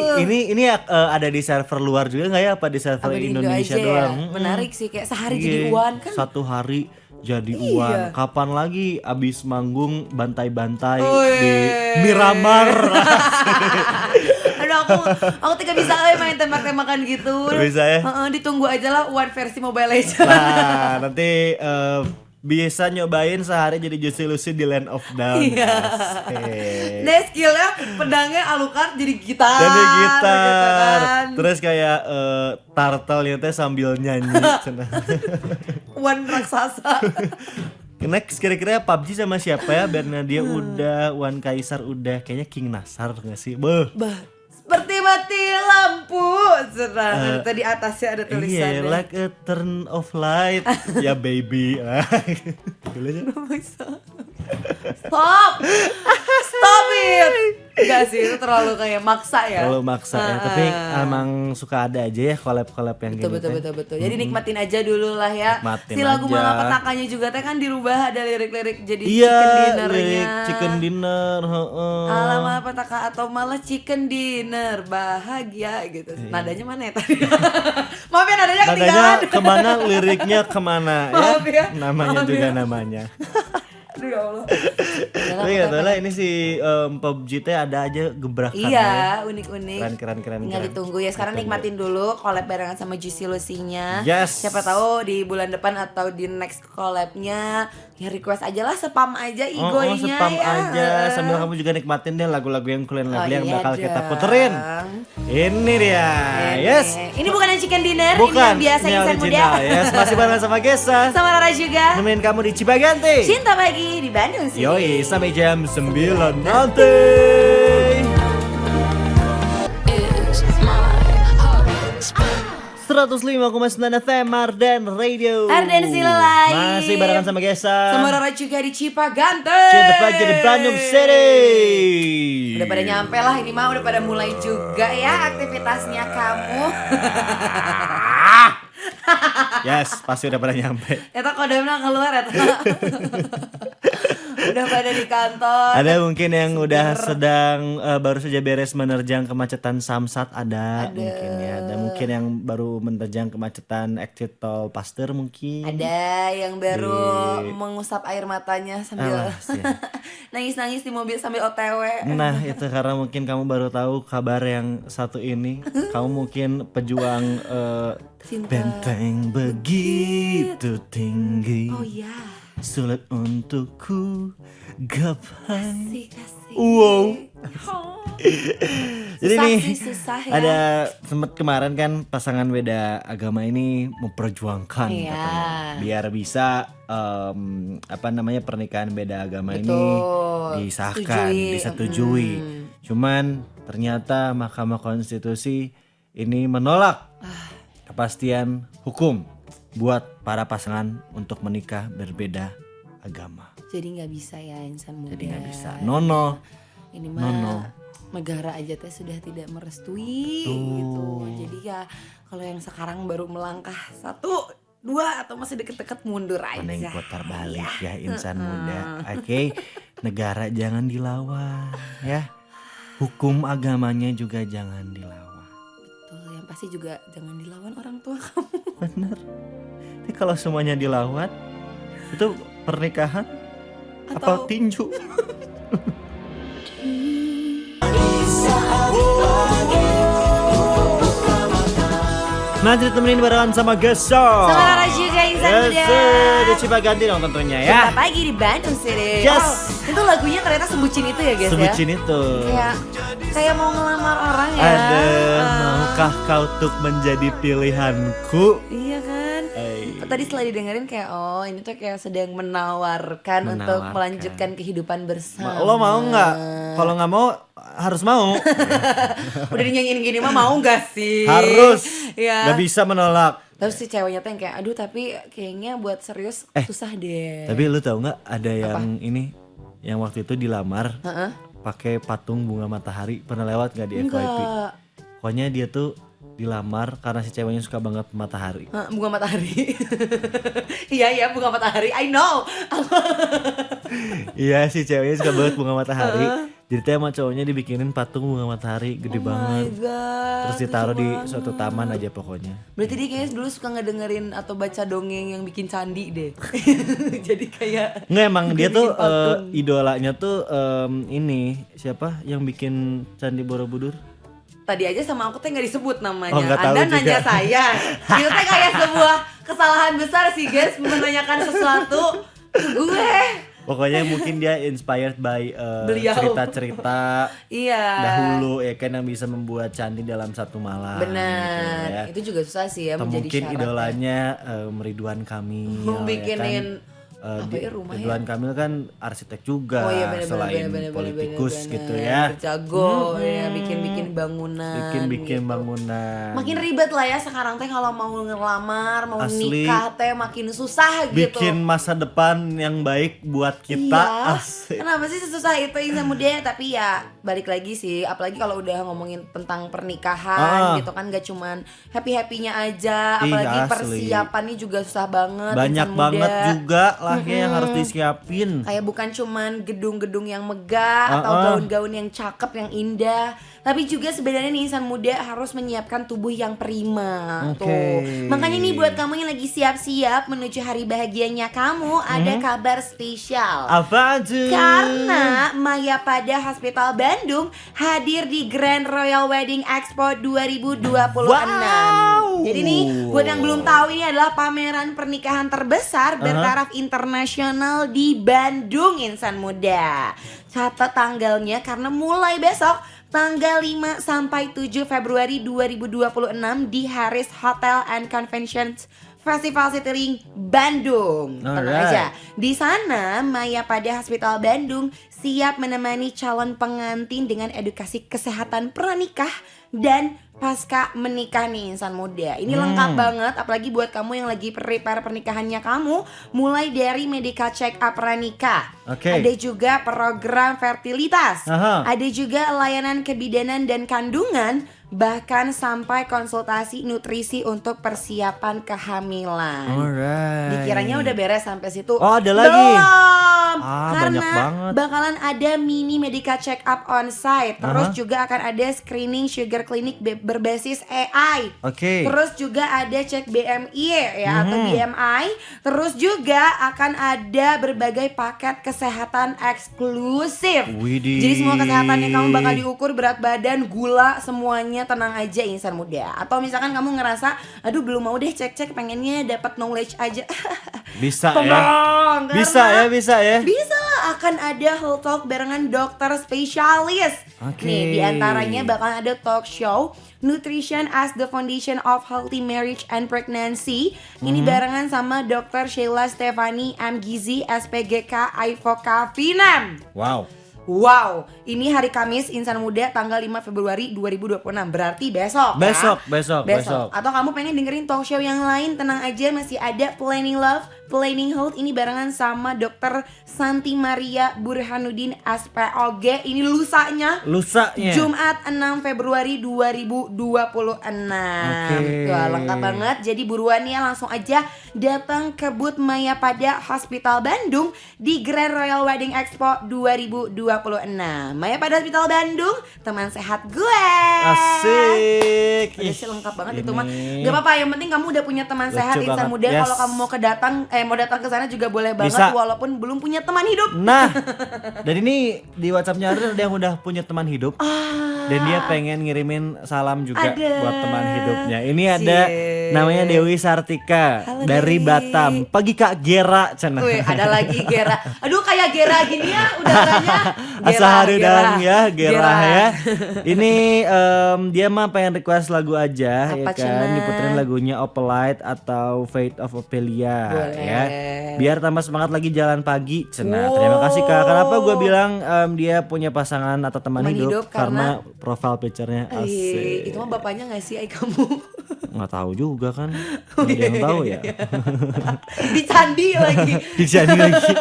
Speaker 5: ini ada di server luar juga nggak ya, apa di server
Speaker 6: Apa di Indo
Speaker 5: Indonesia
Speaker 6: aja
Speaker 5: doang?
Speaker 6: ya? Menarik sih, kayak sehari
Speaker 5: Iya,
Speaker 6: jadi Uwan kan.
Speaker 5: satu hari jadi
Speaker 6: Iya.
Speaker 5: Uwan. Kapan lagi abis manggung bantai-bantai
Speaker 6: Wih.
Speaker 5: di Miramar?
Speaker 6: Aduh aku tidak bisa main tembak-tembakan gitu.
Speaker 5: Bisa ya?
Speaker 6: Ditunggu aja lah Uwan versi Mobile Legends.
Speaker 5: Nah, nanti bisa nyobain sehari jadi Juicy Lucy di Land of Dawn.
Speaker 6: Iya.
Speaker 5: Asik.
Speaker 6: Nah skillnya pedangnya Alucard jadi gitar.
Speaker 5: Jadi gitar.
Speaker 6: gitu kan.
Speaker 5: Terus kayak turtle-nya teh sambil nyanyi.
Speaker 6: Uwan raksasa.
Speaker 5: Next kira-kira PUBG sama siapa ya? Bernardia udah, Wan Kaisar udah, kayaknya King Nasar gak sih? Beuh.
Speaker 6: Seperti mati lampu. Sedang tadi atasnya ada
Speaker 5: Iya,
Speaker 6: tulisannya.
Speaker 5: like a turn of light. Ya baby. Gila aja.
Speaker 6: Stop. Stop it. Enggak sih, itu terlalu kayak maksa ya.
Speaker 5: Kalau maksa ya, tapi emang suka ada aja ya collab-collab yang
Speaker 6: Betul
Speaker 5: gini
Speaker 6: betul
Speaker 5: teh.
Speaker 6: betul betul. Jadi nikmatin aja dulu lah ya.
Speaker 5: Nikmatin
Speaker 6: Si lagu
Speaker 5: aja.
Speaker 6: Malapetakannya juga teh kan dirubah, ada lirik-lirik jadi
Speaker 5: Iya,
Speaker 6: chicken dinnernya.
Speaker 5: lirik chicken dinner, heeh.
Speaker 6: Ala malapetaka atau malah chicken dinner bahagia gitu. Nadanya mana ya tadi? Maaf ya nadanya
Speaker 5: Nadanya
Speaker 6: ketinggalan.
Speaker 5: kemana, liriknya kemana
Speaker 6: Maaf ya.
Speaker 5: Namanya
Speaker 6: Maaf
Speaker 5: juga
Speaker 6: ya.
Speaker 5: namanya.
Speaker 6: Aduh ya Allah.
Speaker 5: Tapi gak tau lah ini si PUBG teh ada aja gebrakan.
Speaker 6: Iya, unik-unik.
Speaker 5: Keren.
Speaker 6: Tinggal ditunggu ya. Sekarang nikmatin dulu collab barengan sama Juicy Lucy-nya.
Speaker 5: Yes.
Speaker 6: Siapa tahu di bulan depan atau di next collab-nya ya request aja lah, spam aja igonya
Speaker 5: spam
Speaker 6: ya.
Speaker 5: aja sambil kamu juga nikmatin deh lagu-lagu yang kalian
Speaker 6: Oh,
Speaker 5: yang
Speaker 6: iya
Speaker 5: bakal kita
Speaker 6: dong.
Speaker 5: puterin. Ini dia. Yes.
Speaker 6: Ini bukan yang chicken dinner,
Speaker 5: Bukan.
Speaker 6: ini yang biasa
Speaker 5: ini
Speaker 6: insan
Speaker 5: original.
Speaker 6: muda.
Speaker 5: Yes, masih bareng sama Gesa.
Speaker 6: Sama Rara juga.
Speaker 5: Nemenin kamu di Cipaganti.
Speaker 6: Cinta pagi di Bandung sih.
Speaker 5: Yoi, sampai jam 9 nanti.
Speaker 3: Is my heart.
Speaker 5: 105,9 FM Arden Radio.
Speaker 6: Arden Silai.
Speaker 5: Masih barengan sama Gesa.
Speaker 6: Sama Rara juga di Cipaganti.
Speaker 5: Cinta pagi di Bandung City.
Speaker 6: Udah pada nyampe lah, ini mah udah pada mulai juga ya aktivitasnya kamu.
Speaker 5: Yes, pasti udah pada nyampe.
Speaker 6: Eta kodemna keluar eta. Udah pada di kantor.
Speaker 5: Ada mungkin yang udah sedang baru saja beres menerjang kemacetan Samsat, ada mungkin ya. Ada mungkin yang baru menerjang kemacetan exit tol Pasteur mungkin.
Speaker 6: Ada yang baru mengusap air matanya sambil
Speaker 5: Awas, ya.
Speaker 6: nangis-nangis di mobil sambil OTW.
Speaker 5: Nah itu karena mungkin kamu baru tahu kabar yang satu ini. Kamu mungkin pejuang
Speaker 6: Cinta.
Speaker 5: benteng begitu tinggi,
Speaker 6: Oh iya.
Speaker 5: sulit untukku gapai.
Speaker 6: Kasih.
Speaker 5: Wow. Jadi
Speaker 6: Susah
Speaker 5: nih
Speaker 6: sih, susah ya.
Speaker 5: ada sempat kemarin kan pasangan beda agama ini memperjuangkan
Speaker 6: Iya.
Speaker 5: katanya, biar bisa pernikahan beda agama
Speaker 6: Betul.
Speaker 5: ini disahkan,
Speaker 6: Setujui.
Speaker 5: disetujui. Cuman ternyata Mahkamah Konstitusi ini menolak kepastian hukum buat para pasangan untuk menikah berbeda agama.
Speaker 6: Jadi nggak bisa ya insan muda.
Speaker 5: Jadi nggak bisa. Nono.
Speaker 6: Ini mah negara aja teh sudah tidak merestui gitu. Jadi ya kalau yang sekarang baru melangkah 1, 2 atau masih deket-deket mundur aja.
Speaker 5: Mending putar balik ya insan muda. Oke, negara jangan dilawan ya. Hukum agamanya juga jangan dilawan.
Speaker 6: Betul, yang pasti juga jangan dilawan orang tua kamu.
Speaker 5: Bener. Tapi kalau semuanya dilawan, itu pernikahan apa
Speaker 6: Atau-
Speaker 5: tinju? Nah, jadi temenin barengan sama Geso.
Speaker 6: Sama Rara juga insan muda.
Speaker 5: Di Cipaganti dong tentunya ya.
Speaker 6: Cinta pagi di Bandung City.
Speaker 5: Yes.
Speaker 6: Oh, itu lagunya ternyata sebucin itu ya guys
Speaker 5: Sebutin
Speaker 6: ya.
Speaker 5: itu.
Speaker 6: Kayak mau ngelamar orang ya.
Speaker 5: Ada, maukah kau untuk menjadi pilihanku?
Speaker 6: Iya kan. Tadi setelah didengerin kayak oh ini tuh kayak sedang menawarkan untuk
Speaker 5: Menawarkan.
Speaker 6: melanjutkan kehidupan bersama.
Speaker 5: Lo mau nggak? Kalau nggak mau, harus mau.
Speaker 6: Udah dinyanyiin gini mah mau gak sih?
Speaker 5: Harus.
Speaker 6: Ya.
Speaker 5: Gak bisa menolak.
Speaker 6: Terus si ceweknya tuh yang kayak aduh tapi kayaknya buat serius susah deh.
Speaker 5: Tapi lu tahu nggak ada yang ini, yang waktu itu dilamar pakai patung bunga matahari, pernah lewat nggak di FYP?
Speaker 6: Enggak.
Speaker 5: Pokoknya dia tuh dilamar karena si ceweknya suka banget matahari.
Speaker 6: Bunga matahari. Iya bunga matahari. I know.
Speaker 5: Iya, si ceweknya suka banget bunga matahari. Jadi teh sama cowoknya dibikinin patung bunga matahari gede banget. Terus ditaruh di suatu taman aja pokoknya.
Speaker 6: Berarti dia kayaknya dulu suka ngedengerin atau baca dongeng yang bikin candi deh. Jadi kayak
Speaker 5: Nggak, emang dia tuh
Speaker 6: patung.
Speaker 5: idolanya tuh ini siapa yang bikin Candi Borobudur?
Speaker 6: tadi aja sama aku teh nggak disebut namanya.
Speaker 5: Oh, nggak tahu
Speaker 6: Anda
Speaker 5: juga.
Speaker 6: nanya saya. Itu teh kayak sebuah kesalahan besar sih guys menanyakan sesuatu ke gue.
Speaker 5: Pokoknya mungkin dia inspired by
Speaker 6: Beliau.
Speaker 5: cerita-cerita
Speaker 6: Iya.
Speaker 5: dahulu ya kan yang bisa membuat candi dalam satu malam.
Speaker 6: Benar.
Speaker 5: gitu ya.
Speaker 6: Itu juga susah sih ya
Speaker 5: Atau
Speaker 6: menjadi
Speaker 5: mungkin
Speaker 6: syarat.
Speaker 5: idolanya Ridwan Kamil.
Speaker 6: Bikinin
Speaker 5: apa
Speaker 6: ya rumah ya?
Speaker 5: Ridwan Kamil kan arsitek juga
Speaker 6: Oh iya benar
Speaker 5: selain politikus gitu ya.
Speaker 6: Jago ya bikin bangunan.
Speaker 5: Bikin
Speaker 6: gitu.
Speaker 5: bangunan.
Speaker 6: Makin ribet lah ya sekarang teh kalau mau ngelamar, mau
Speaker 5: Asli.
Speaker 6: nikah teh makin susah gitu.
Speaker 5: Bikin masa depan yang baik buat kita.
Speaker 6: Iya.
Speaker 5: Asik.
Speaker 6: Kenapa sih sesusah itu insan muda? Tapi ya balik lagi sih, apalagi kalau udah ngomongin tentang pernikahan gitu kan, gak cuman happy-happynya aja,
Speaker 5: Ih,
Speaker 6: apalagi
Speaker 5: asli.
Speaker 6: persiapannya juga susah banget.
Speaker 5: Banyak
Speaker 6: insan muda.
Speaker 5: banget juga lah ya yang harus disiapin.
Speaker 6: Kayak bukan cuman gedung-gedung yang megah atau gaun-gaun yang cakep, yang indah, tapi juga sebenarnya nih insan muda harus menyiapkan tubuh yang prima.
Speaker 5: Oke.
Speaker 6: Tuh. Makanya nih buat kamu yang lagi siap-siap menuju hari bahagianya kamu, ada kabar spesial.
Speaker 5: Apa tuh?
Speaker 6: Karena Maya Pada Hospital Bandung hadir di Grand Royal Wedding Expo 2026.
Speaker 5: Wow.
Speaker 6: Jadi nih, buat yang belum tahu, ini adalah pameran pernikahan terbesar bertaraf internasional di Bandung, insan muda. Catat tanggalnya karena mulai besok tanggal 5 sampai 7 Februari 2026 di Harris Hotel and Convention Festival Cityring Bandung. Tenang
Speaker 5: Alright.
Speaker 6: aja. Di sana Maya Pada Hospital Bandung siap menemani calon pengantin dengan edukasi kesehatan pranikah dan pasca menikah nih insan muda. Ini lengkap banget apalagi buat kamu yang lagi prepare pernikahannya kamu, mulai dari medical check up pranikah.
Speaker 5: Oke.
Speaker 6: Ada juga program fertilitas.
Speaker 5: Aha.
Speaker 6: Ada juga layanan kebidanan dan kandungan, bahkan sampai konsultasi nutrisi untuk persiapan kehamilan.
Speaker 5: Alright.
Speaker 6: Dikiranya udah beres sampai situ.
Speaker 5: Oh, ada lagi?
Speaker 6: Belum.
Speaker 5: Ah,
Speaker 6: Karena
Speaker 5: banyak banget.
Speaker 6: bakalan ada mini medical check up on site. Terus juga akan ada screening sugar clinic berbasis AI.
Speaker 5: Oke.
Speaker 6: Terus juga ada cek BMI ya atau BMI. Terus juga akan ada berbagai paket kesehatan eksklusif.
Speaker 5: Widih.
Speaker 6: Jadi semua kesehatannya kamu bakal diukur, berat badan, gula, semuanya tenang aja insan muda. Atau misalkan kamu ngerasa, aduh belum mau deh cek-cek, pengennya dapat knowledge aja.
Speaker 5: Bisa ya.
Speaker 6: Tolong,
Speaker 5: Bisa
Speaker 6: karena-
Speaker 5: ya, bisa ya.
Speaker 6: Bisa lah, akan ada health talk barengan dokter spesialis.
Speaker 5: Oke.
Speaker 6: Nih, diantaranya bakal ada talk show Nutrition as the Foundation of Healthy Marriage and Pregnancy. Ini barengan sama Dr. Sheila Stefani M. Gizi SPGK Ivoka Finam.
Speaker 5: Wow.
Speaker 6: Wow, ini hari Kamis insan muda tanggal 5 Februari 2026. Berarti besok ya?
Speaker 5: Besok.
Speaker 6: Atau kamu pengen dengerin talk show yang lain, tenang aja, masih ada Planning Love, Planning Health. Ini barengan sama Dr. Santi Maria Burhanuddin SPOG. Ini lusanya Jumat 6 Februari 2026.
Speaker 5: Oke.
Speaker 6: Tuh, lengkap banget. Jadi buruan ya, langsung aja datang ke booth Maya Pada Hospital Bandung di Grand Royal Wedding Expo 2026. Maya Pada Hospital Bandung, teman sehat gue.
Speaker 5: Asik.
Speaker 6: Udah
Speaker 5: Ih,
Speaker 6: sih lengkap banget itu
Speaker 5: ini.
Speaker 6: mah. Gak apa-apa, yang penting kamu udah punya teman
Speaker 5: Lucu
Speaker 6: sehat insan
Speaker 5: banget.
Speaker 6: muda.
Speaker 5: Yes.
Speaker 6: Kalau kamu mau datang ke sana juga boleh banget,
Speaker 5: Bisa.
Speaker 6: walaupun belum punya teman hidup.
Speaker 5: Nah, dan ini di WhatsApp-nya ada yang udah punya teman hidup. Dan dia pengen ngirimin salam juga
Speaker 6: Ada.
Speaker 5: buat teman hidupnya. Ini ada
Speaker 6: Cie.
Speaker 5: namanya Dewi Sartika
Speaker 6: Halo,
Speaker 5: dari
Speaker 6: Dewi.
Speaker 5: Batam. Pagi Kak Gera cenah.
Speaker 6: Wih, ada lagi Gera. Aduh, kayak Gera gini ya udaranya.
Speaker 5: Asaharudang ya Gera ya. Ini dia mah pengen request lagu aja
Speaker 6: Apa
Speaker 5: ya kan.
Speaker 6: cenah?
Speaker 5: Diputerin lagunya Opalite atau Fate of Ophelia
Speaker 6: Boleh.
Speaker 5: ya. Biar tambah semangat lagi jalan pagi cenah. Terima kasih Kak. Kenapa gue bilang dia punya pasangan atau teman
Speaker 6: Teman
Speaker 5: hidup?
Speaker 6: hidup
Speaker 5: Karena profile picture-nya
Speaker 6: Ih,
Speaker 5: asik.
Speaker 6: itu mah bapaknya nggak sih, ay kamu?
Speaker 5: Nggak tahu juga kan. Nggak ada yang tahu ya.
Speaker 6: Di candi lagi.
Speaker 5: Di sini lagi.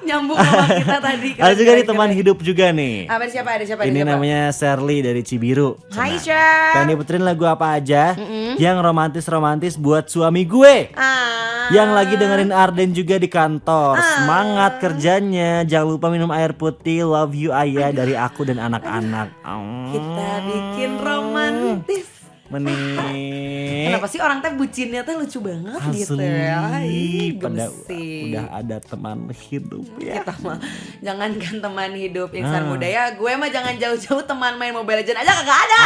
Speaker 6: Nyambung sama kita tadi.
Speaker 5: Ada juga nih
Speaker 6: Keren-keren.
Speaker 5: teman hidup juga nih.
Speaker 6: Apa siapa? Ada siapa?
Speaker 5: Ini namanya Shirley dari Cibiru.
Speaker 6: Hai Chef.
Speaker 5: Pengen diputerin lagu apa aja yang romantis-romantis buat suami gue. Yang lagi dengerin Arden juga di kantor. Semangat kerjanya. Jangan lupa minum air putih. Love you Ayah dari aku dan anak-anak.
Speaker 6: Kita bikin romantis.
Speaker 5: Menit.
Speaker 6: Kenapa sih orang teh bucinnya teh lucu banget gitu ya? Ih,
Speaker 5: Pada
Speaker 6: gemesin.
Speaker 5: udah ada teman hidup ya.
Speaker 6: Kita mah jangankan teman hidup insan muda ya, gue mah jangan jauh-jauh teman main Mobile Legends aja kagak ada.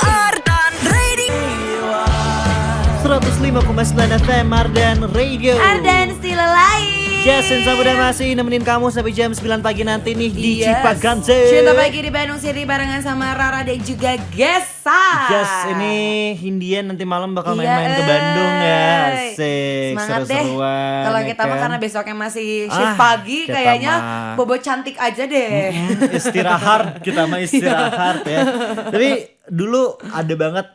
Speaker 3: Ardan Radio.
Speaker 5: 105,9 FM Ardan Radio.
Speaker 6: Ardan still alive.
Speaker 5: Jason Samuda masih nemenin kamu sampai jam 9 pagi nanti nih di
Speaker 6: Yes.
Speaker 5: Cipaganti.
Speaker 6: Cinta pagi di Bandung City barengan sama Rara dan juga Gesa.
Speaker 5: Yes, ini Hindian nanti malam bakal
Speaker 6: Iya,
Speaker 5: main-main ke Bandung ya. Asik,
Speaker 6: Semangat deh.
Speaker 5: seru-seruan.
Speaker 6: Kalau
Speaker 5: ya
Speaker 6: kita mah
Speaker 5: kan?
Speaker 6: karena besoknya masih shift
Speaker 5: Ah,
Speaker 6: pagi,
Speaker 5: kita
Speaker 6: kayaknya
Speaker 5: mah.
Speaker 6: bobo cantik aja deh.
Speaker 5: Istirahat, kita mah istirahat ya. Tapi dulu ada banget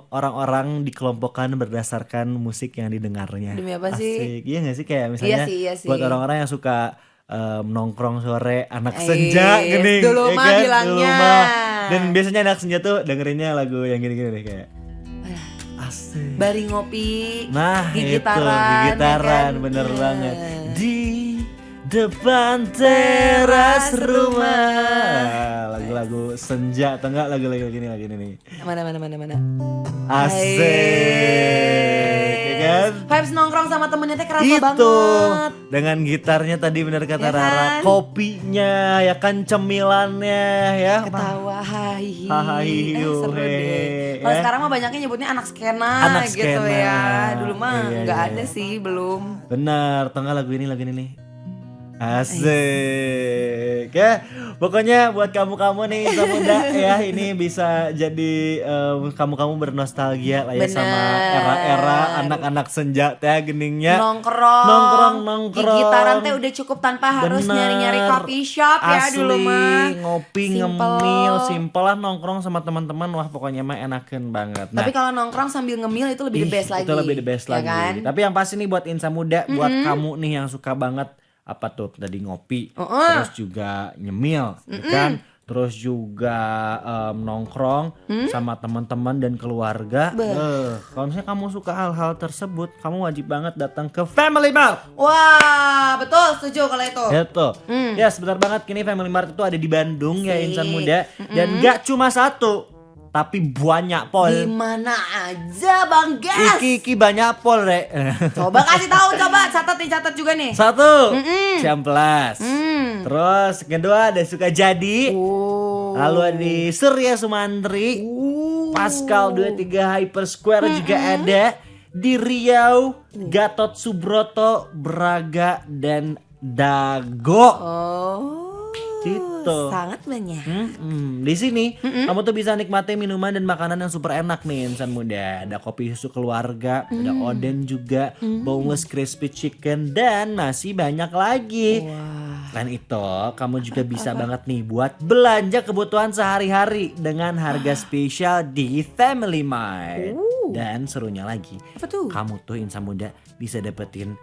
Speaker 5: orang-orang dikelompokkan berdasarkan musik yang didengarnya.
Speaker 6: Demi apa sih?
Speaker 5: Asik. Iya gak sih kayak misalnya
Speaker 6: Iya sih.
Speaker 5: buat orang-orang yang suka nongkrong sore anak
Speaker 6: Iya,
Speaker 5: senja gini.
Speaker 6: dulu
Speaker 5: ya
Speaker 6: mah
Speaker 5: kan?
Speaker 6: bilangnya.
Speaker 5: Dulu mah. Dan biasanya anak senja tuh dengerinnya lagu yang gini-gini deh kayak asik.
Speaker 6: Bari ngopi,
Speaker 5: Nah itu
Speaker 6: gigitaran,
Speaker 5: gigitaran
Speaker 6: ya kan?
Speaker 5: bener banget di depan teras rumah. Lagu-lagu senja atau enggak lagu-lagu gini lagi ini nih.
Speaker 6: Mana.
Speaker 5: Asik ya kan?
Speaker 6: Vibes nongkrong sama temennya teh kerasa
Speaker 5: Itu
Speaker 6: banget.
Speaker 5: dengan gitarnya tadi bener kata
Speaker 6: Ya kan?
Speaker 5: Rara, kopinya ya kan cemilannya ya.
Speaker 6: Ketawa hahihi.
Speaker 5: Hahihi,
Speaker 6: Seru
Speaker 5: he,
Speaker 6: deh. Kalau
Speaker 5: ya.
Speaker 6: sekarang mah banyaknya nyebutnya anak skena
Speaker 5: Anak
Speaker 6: gitu
Speaker 5: skena.
Speaker 6: ya. Dulu mah
Speaker 5: Iya,
Speaker 6: nggak
Speaker 5: iya,
Speaker 6: ada
Speaker 5: iya.
Speaker 6: sih, belum.
Speaker 5: Bener, atau enggak lagu ini nih. Asik ya. Pokoknya buat kamu-kamu nih Insan Muda ya, ini bisa jadi kamu-kamu bernostalgia lah ya sama
Speaker 6: Bener.
Speaker 5: era-era anak-anak senja teh geningnya.
Speaker 6: Nongkrong.
Speaker 5: Nongkrong.
Speaker 6: Gitaran teh udah cukup tanpa harus
Speaker 5: Bener.
Speaker 6: nyari-nyari coffee shop ya
Speaker 5: Asli,
Speaker 6: dulu mah.
Speaker 5: ngopi,
Speaker 6: Simple.
Speaker 5: ngemil, simpel lah nongkrong sama teman-teman. Wah pokoknya mah enakeun banget.
Speaker 6: Tapi kalau nongkrong sambil ngemil itu lebih the best lagi.
Speaker 5: Itu lebih the best
Speaker 6: ya
Speaker 5: lagi.
Speaker 6: kan?
Speaker 5: Tapi yang pasti nih buat Insan Muda, buat kamu nih yang suka banget apa tuh tadi ngopi, terus juga nyemil, ya kan? Terus juga nongkrong sama teman-teman dan keluarga. Kalau misalnya kamu suka hal-hal tersebut, kamu wajib banget datang ke Family Mart.
Speaker 6: Wah, betul, setuju kalau itu.
Speaker 5: Itu. Ya sebentar banget kini Family Mart itu ada di Bandung ya
Speaker 6: Sip.
Speaker 5: Insan Muda. Dan gak cuma satu, tapi banyak pol.
Speaker 6: Di mana aja Bang Gas?
Speaker 5: Iki banyak pol rek.
Speaker 6: Coba kasih tahu, coba catat juga nih.
Speaker 5: Satu, Ciamplas. Terus kedua ada Sukajadi. Lalu ada di Surya Sumantri. Pascal 23 Hyper Square juga ada. Di Riau, Gatot Subroto, Braga, dan Dago.
Speaker 6: Oh.
Speaker 5: Gitu.
Speaker 6: Sangat banyak.
Speaker 5: Di sini kamu tuh bisa nikmati minuman dan makanan yang super enak nih Insan Muda. Ada kopi susu keluarga, ada oden juga, boneless crispy chicken dan masih banyak lagi. Selain itu, kamu juga bisa banget nih buat belanja kebutuhan sehari-hari dengan harga spesial di Family Mart. Dan serunya lagi,
Speaker 6: Apa tuh?
Speaker 5: kamu tuh Insan Muda bisa dapetin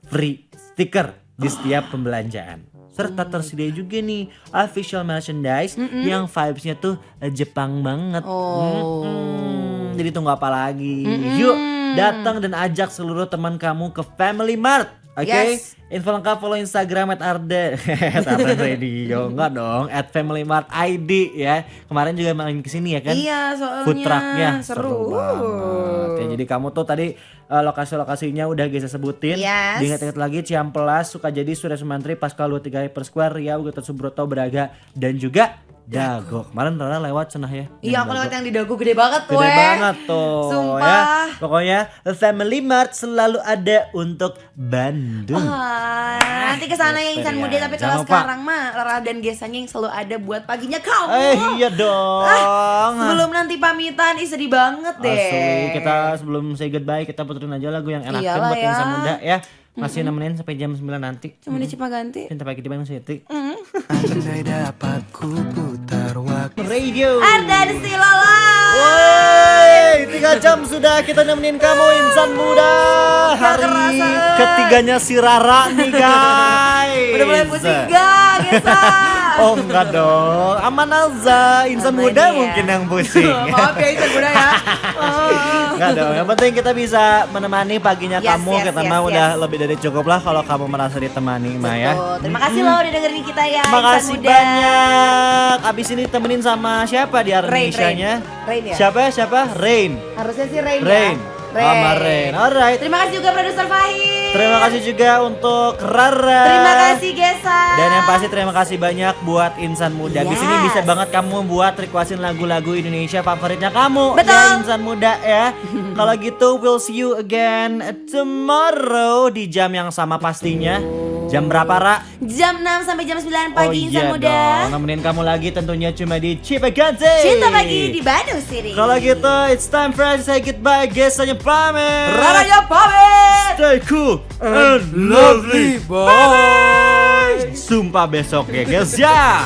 Speaker 5: free stiker di setiap pembelanjaan. Serta tersedia juga nih official merchandise yang vibes-nya tuh Jepang banget. Jadi tunggu apa lagi? Yuk datang dan ajak seluruh teman kamu ke Family Mart. Oke,
Speaker 6: Yes.
Speaker 5: info lengkap follow Instagram @arden radio, enggak dong, @familymart_id ya. Kemarin juga main kesini ya kan?
Speaker 6: Iya, soalnya
Speaker 5: Food trucknya
Speaker 6: seru.
Speaker 5: banget. Ya, jadi kamu tuh tadi lokasi-lokasinya udah Gesa sebutin.
Speaker 6: Yes.
Speaker 5: Diingat-ingat lagi Ciamplas, Sukajadi, Surya Sumantri, Pascal 23 per Square, Riau, Gatot Subroto, Braga, dan juga Dago. Kemarin Rara lewat cenah ya.
Speaker 6: Iya, aku lewat yang di Dago gede banget tuh.
Speaker 5: Gede banget tuh
Speaker 6: Sumpah.
Speaker 5: ya. Pokoknya Family Mart selalu ada untuk Bandung.
Speaker 6: Nanti kesana ya Insan
Speaker 5: Gitu
Speaker 6: Muda,
Speaker 5: ya.
Speaker 6: tapi
Speaker 5: Jangan
Speaker 6: kalau
Speaker 5: lupa.
Speaker 6: sekarang mah Rara dan Gesanya yang selalu ada buat paginya kamu.
Speaker 5: Iya dong.
Speaker 6: Sebelum nanti pamitan, sedih banget deh.
Speaker 5: Asli, kita sebelum say goodbye kita puterin aja lagu yang enakan
Speaker 6: Iyalah
Speaker 5: buat
Speaker 6: ya.
Speaker 5: Insan Muda ya. Masih nemenin sampai jam 9 nanti.
Speaker 6: Cuma di Cipaganti.
Speaker 5: Cinta pagi di Bandung City.
Speaker 8: Andai dapat ku putar waktu.
Speaker 5: Radio.
Speaker 6: Ardan still alive.
Speaker 5: Woi, 3 jam sudah kita nemenin kamu insan muda. Hari ketiganya si Rara nih guys.
Speaker 6: Udah mulai pusing gak, Gesa?
Speaker 5: Oh enggak dong, aman aja. Insan
Speaker 6: Aman
Speaker 5: muda
Speaker 6: ya.
Speaker 5: mungkin yang pusing.
Speaker 6: Maaf ya insan muda ya.
Speaker 5: Enggak dong, yang penting kita bisa menemani paginya
Speaker 6: Yes,
Speaker 5: kamu.
Speaker 6: yes,
Speaker 5: Kita
Speaker 6: yes,
Speaker 5: mah
Speaker 6: yes.
Speaker 5: udah lebih dari cukup lah kalau kamu merasa ditemani Mah ya.
Speaker 6: Betul. Terima kasih loh udah dengerin kita ya, insan
Speaker 5: Makasih
Speaker 6: muda.
Speaker 5: banyak. Abis ini temenin sama siapa di
Speaker 6: Rain,
Speaker 5: Arnesianya?
Speaker 6: Rain ya?
Speaker 5: Siapa? Rain.
Speaker 6: Harusnya sih Rain,
Speaker 5: Rain.
Speaker 6: ya.
Speaker 5: Sama Rain. Alright.
Speaker 6: Terima kasih juga produser Fahim.
Speaker 5: Terima kasih juga untuk Rara.
Speaker 6: Terima kasih Gesa.
Speaker 5: Dan yang pasti terima kasih banyak buat insan muda. Di sini
Speaker 6: Yes.
Speaker 5: bisa banget kamu buat requestin lagu-lagu Indonesia favoritnya kamu.
Speaker 6: Betul.
Speaker 5: Ya insan muda ya. Kalau gitu we'll see you again tomorrow di jam yang sama pastinya. Jam berapa, Ra?
Speaker 6: Jam 6 sampai jam 9 pagi insan muda.
Speaker 5: dong. Nemenin kamu lagi tentunya cuma di Cipaganti.
Speaker 6: Cinta pagi di Bandung City.
Speaker 5: Kalau gitu it's time for us to say goodbye. Guys, hanya pamit.
Speaker 6: Raranya pamit.
Speaker 5: Stay cool and lovely. Bye. Sumpah besok ya guys ya.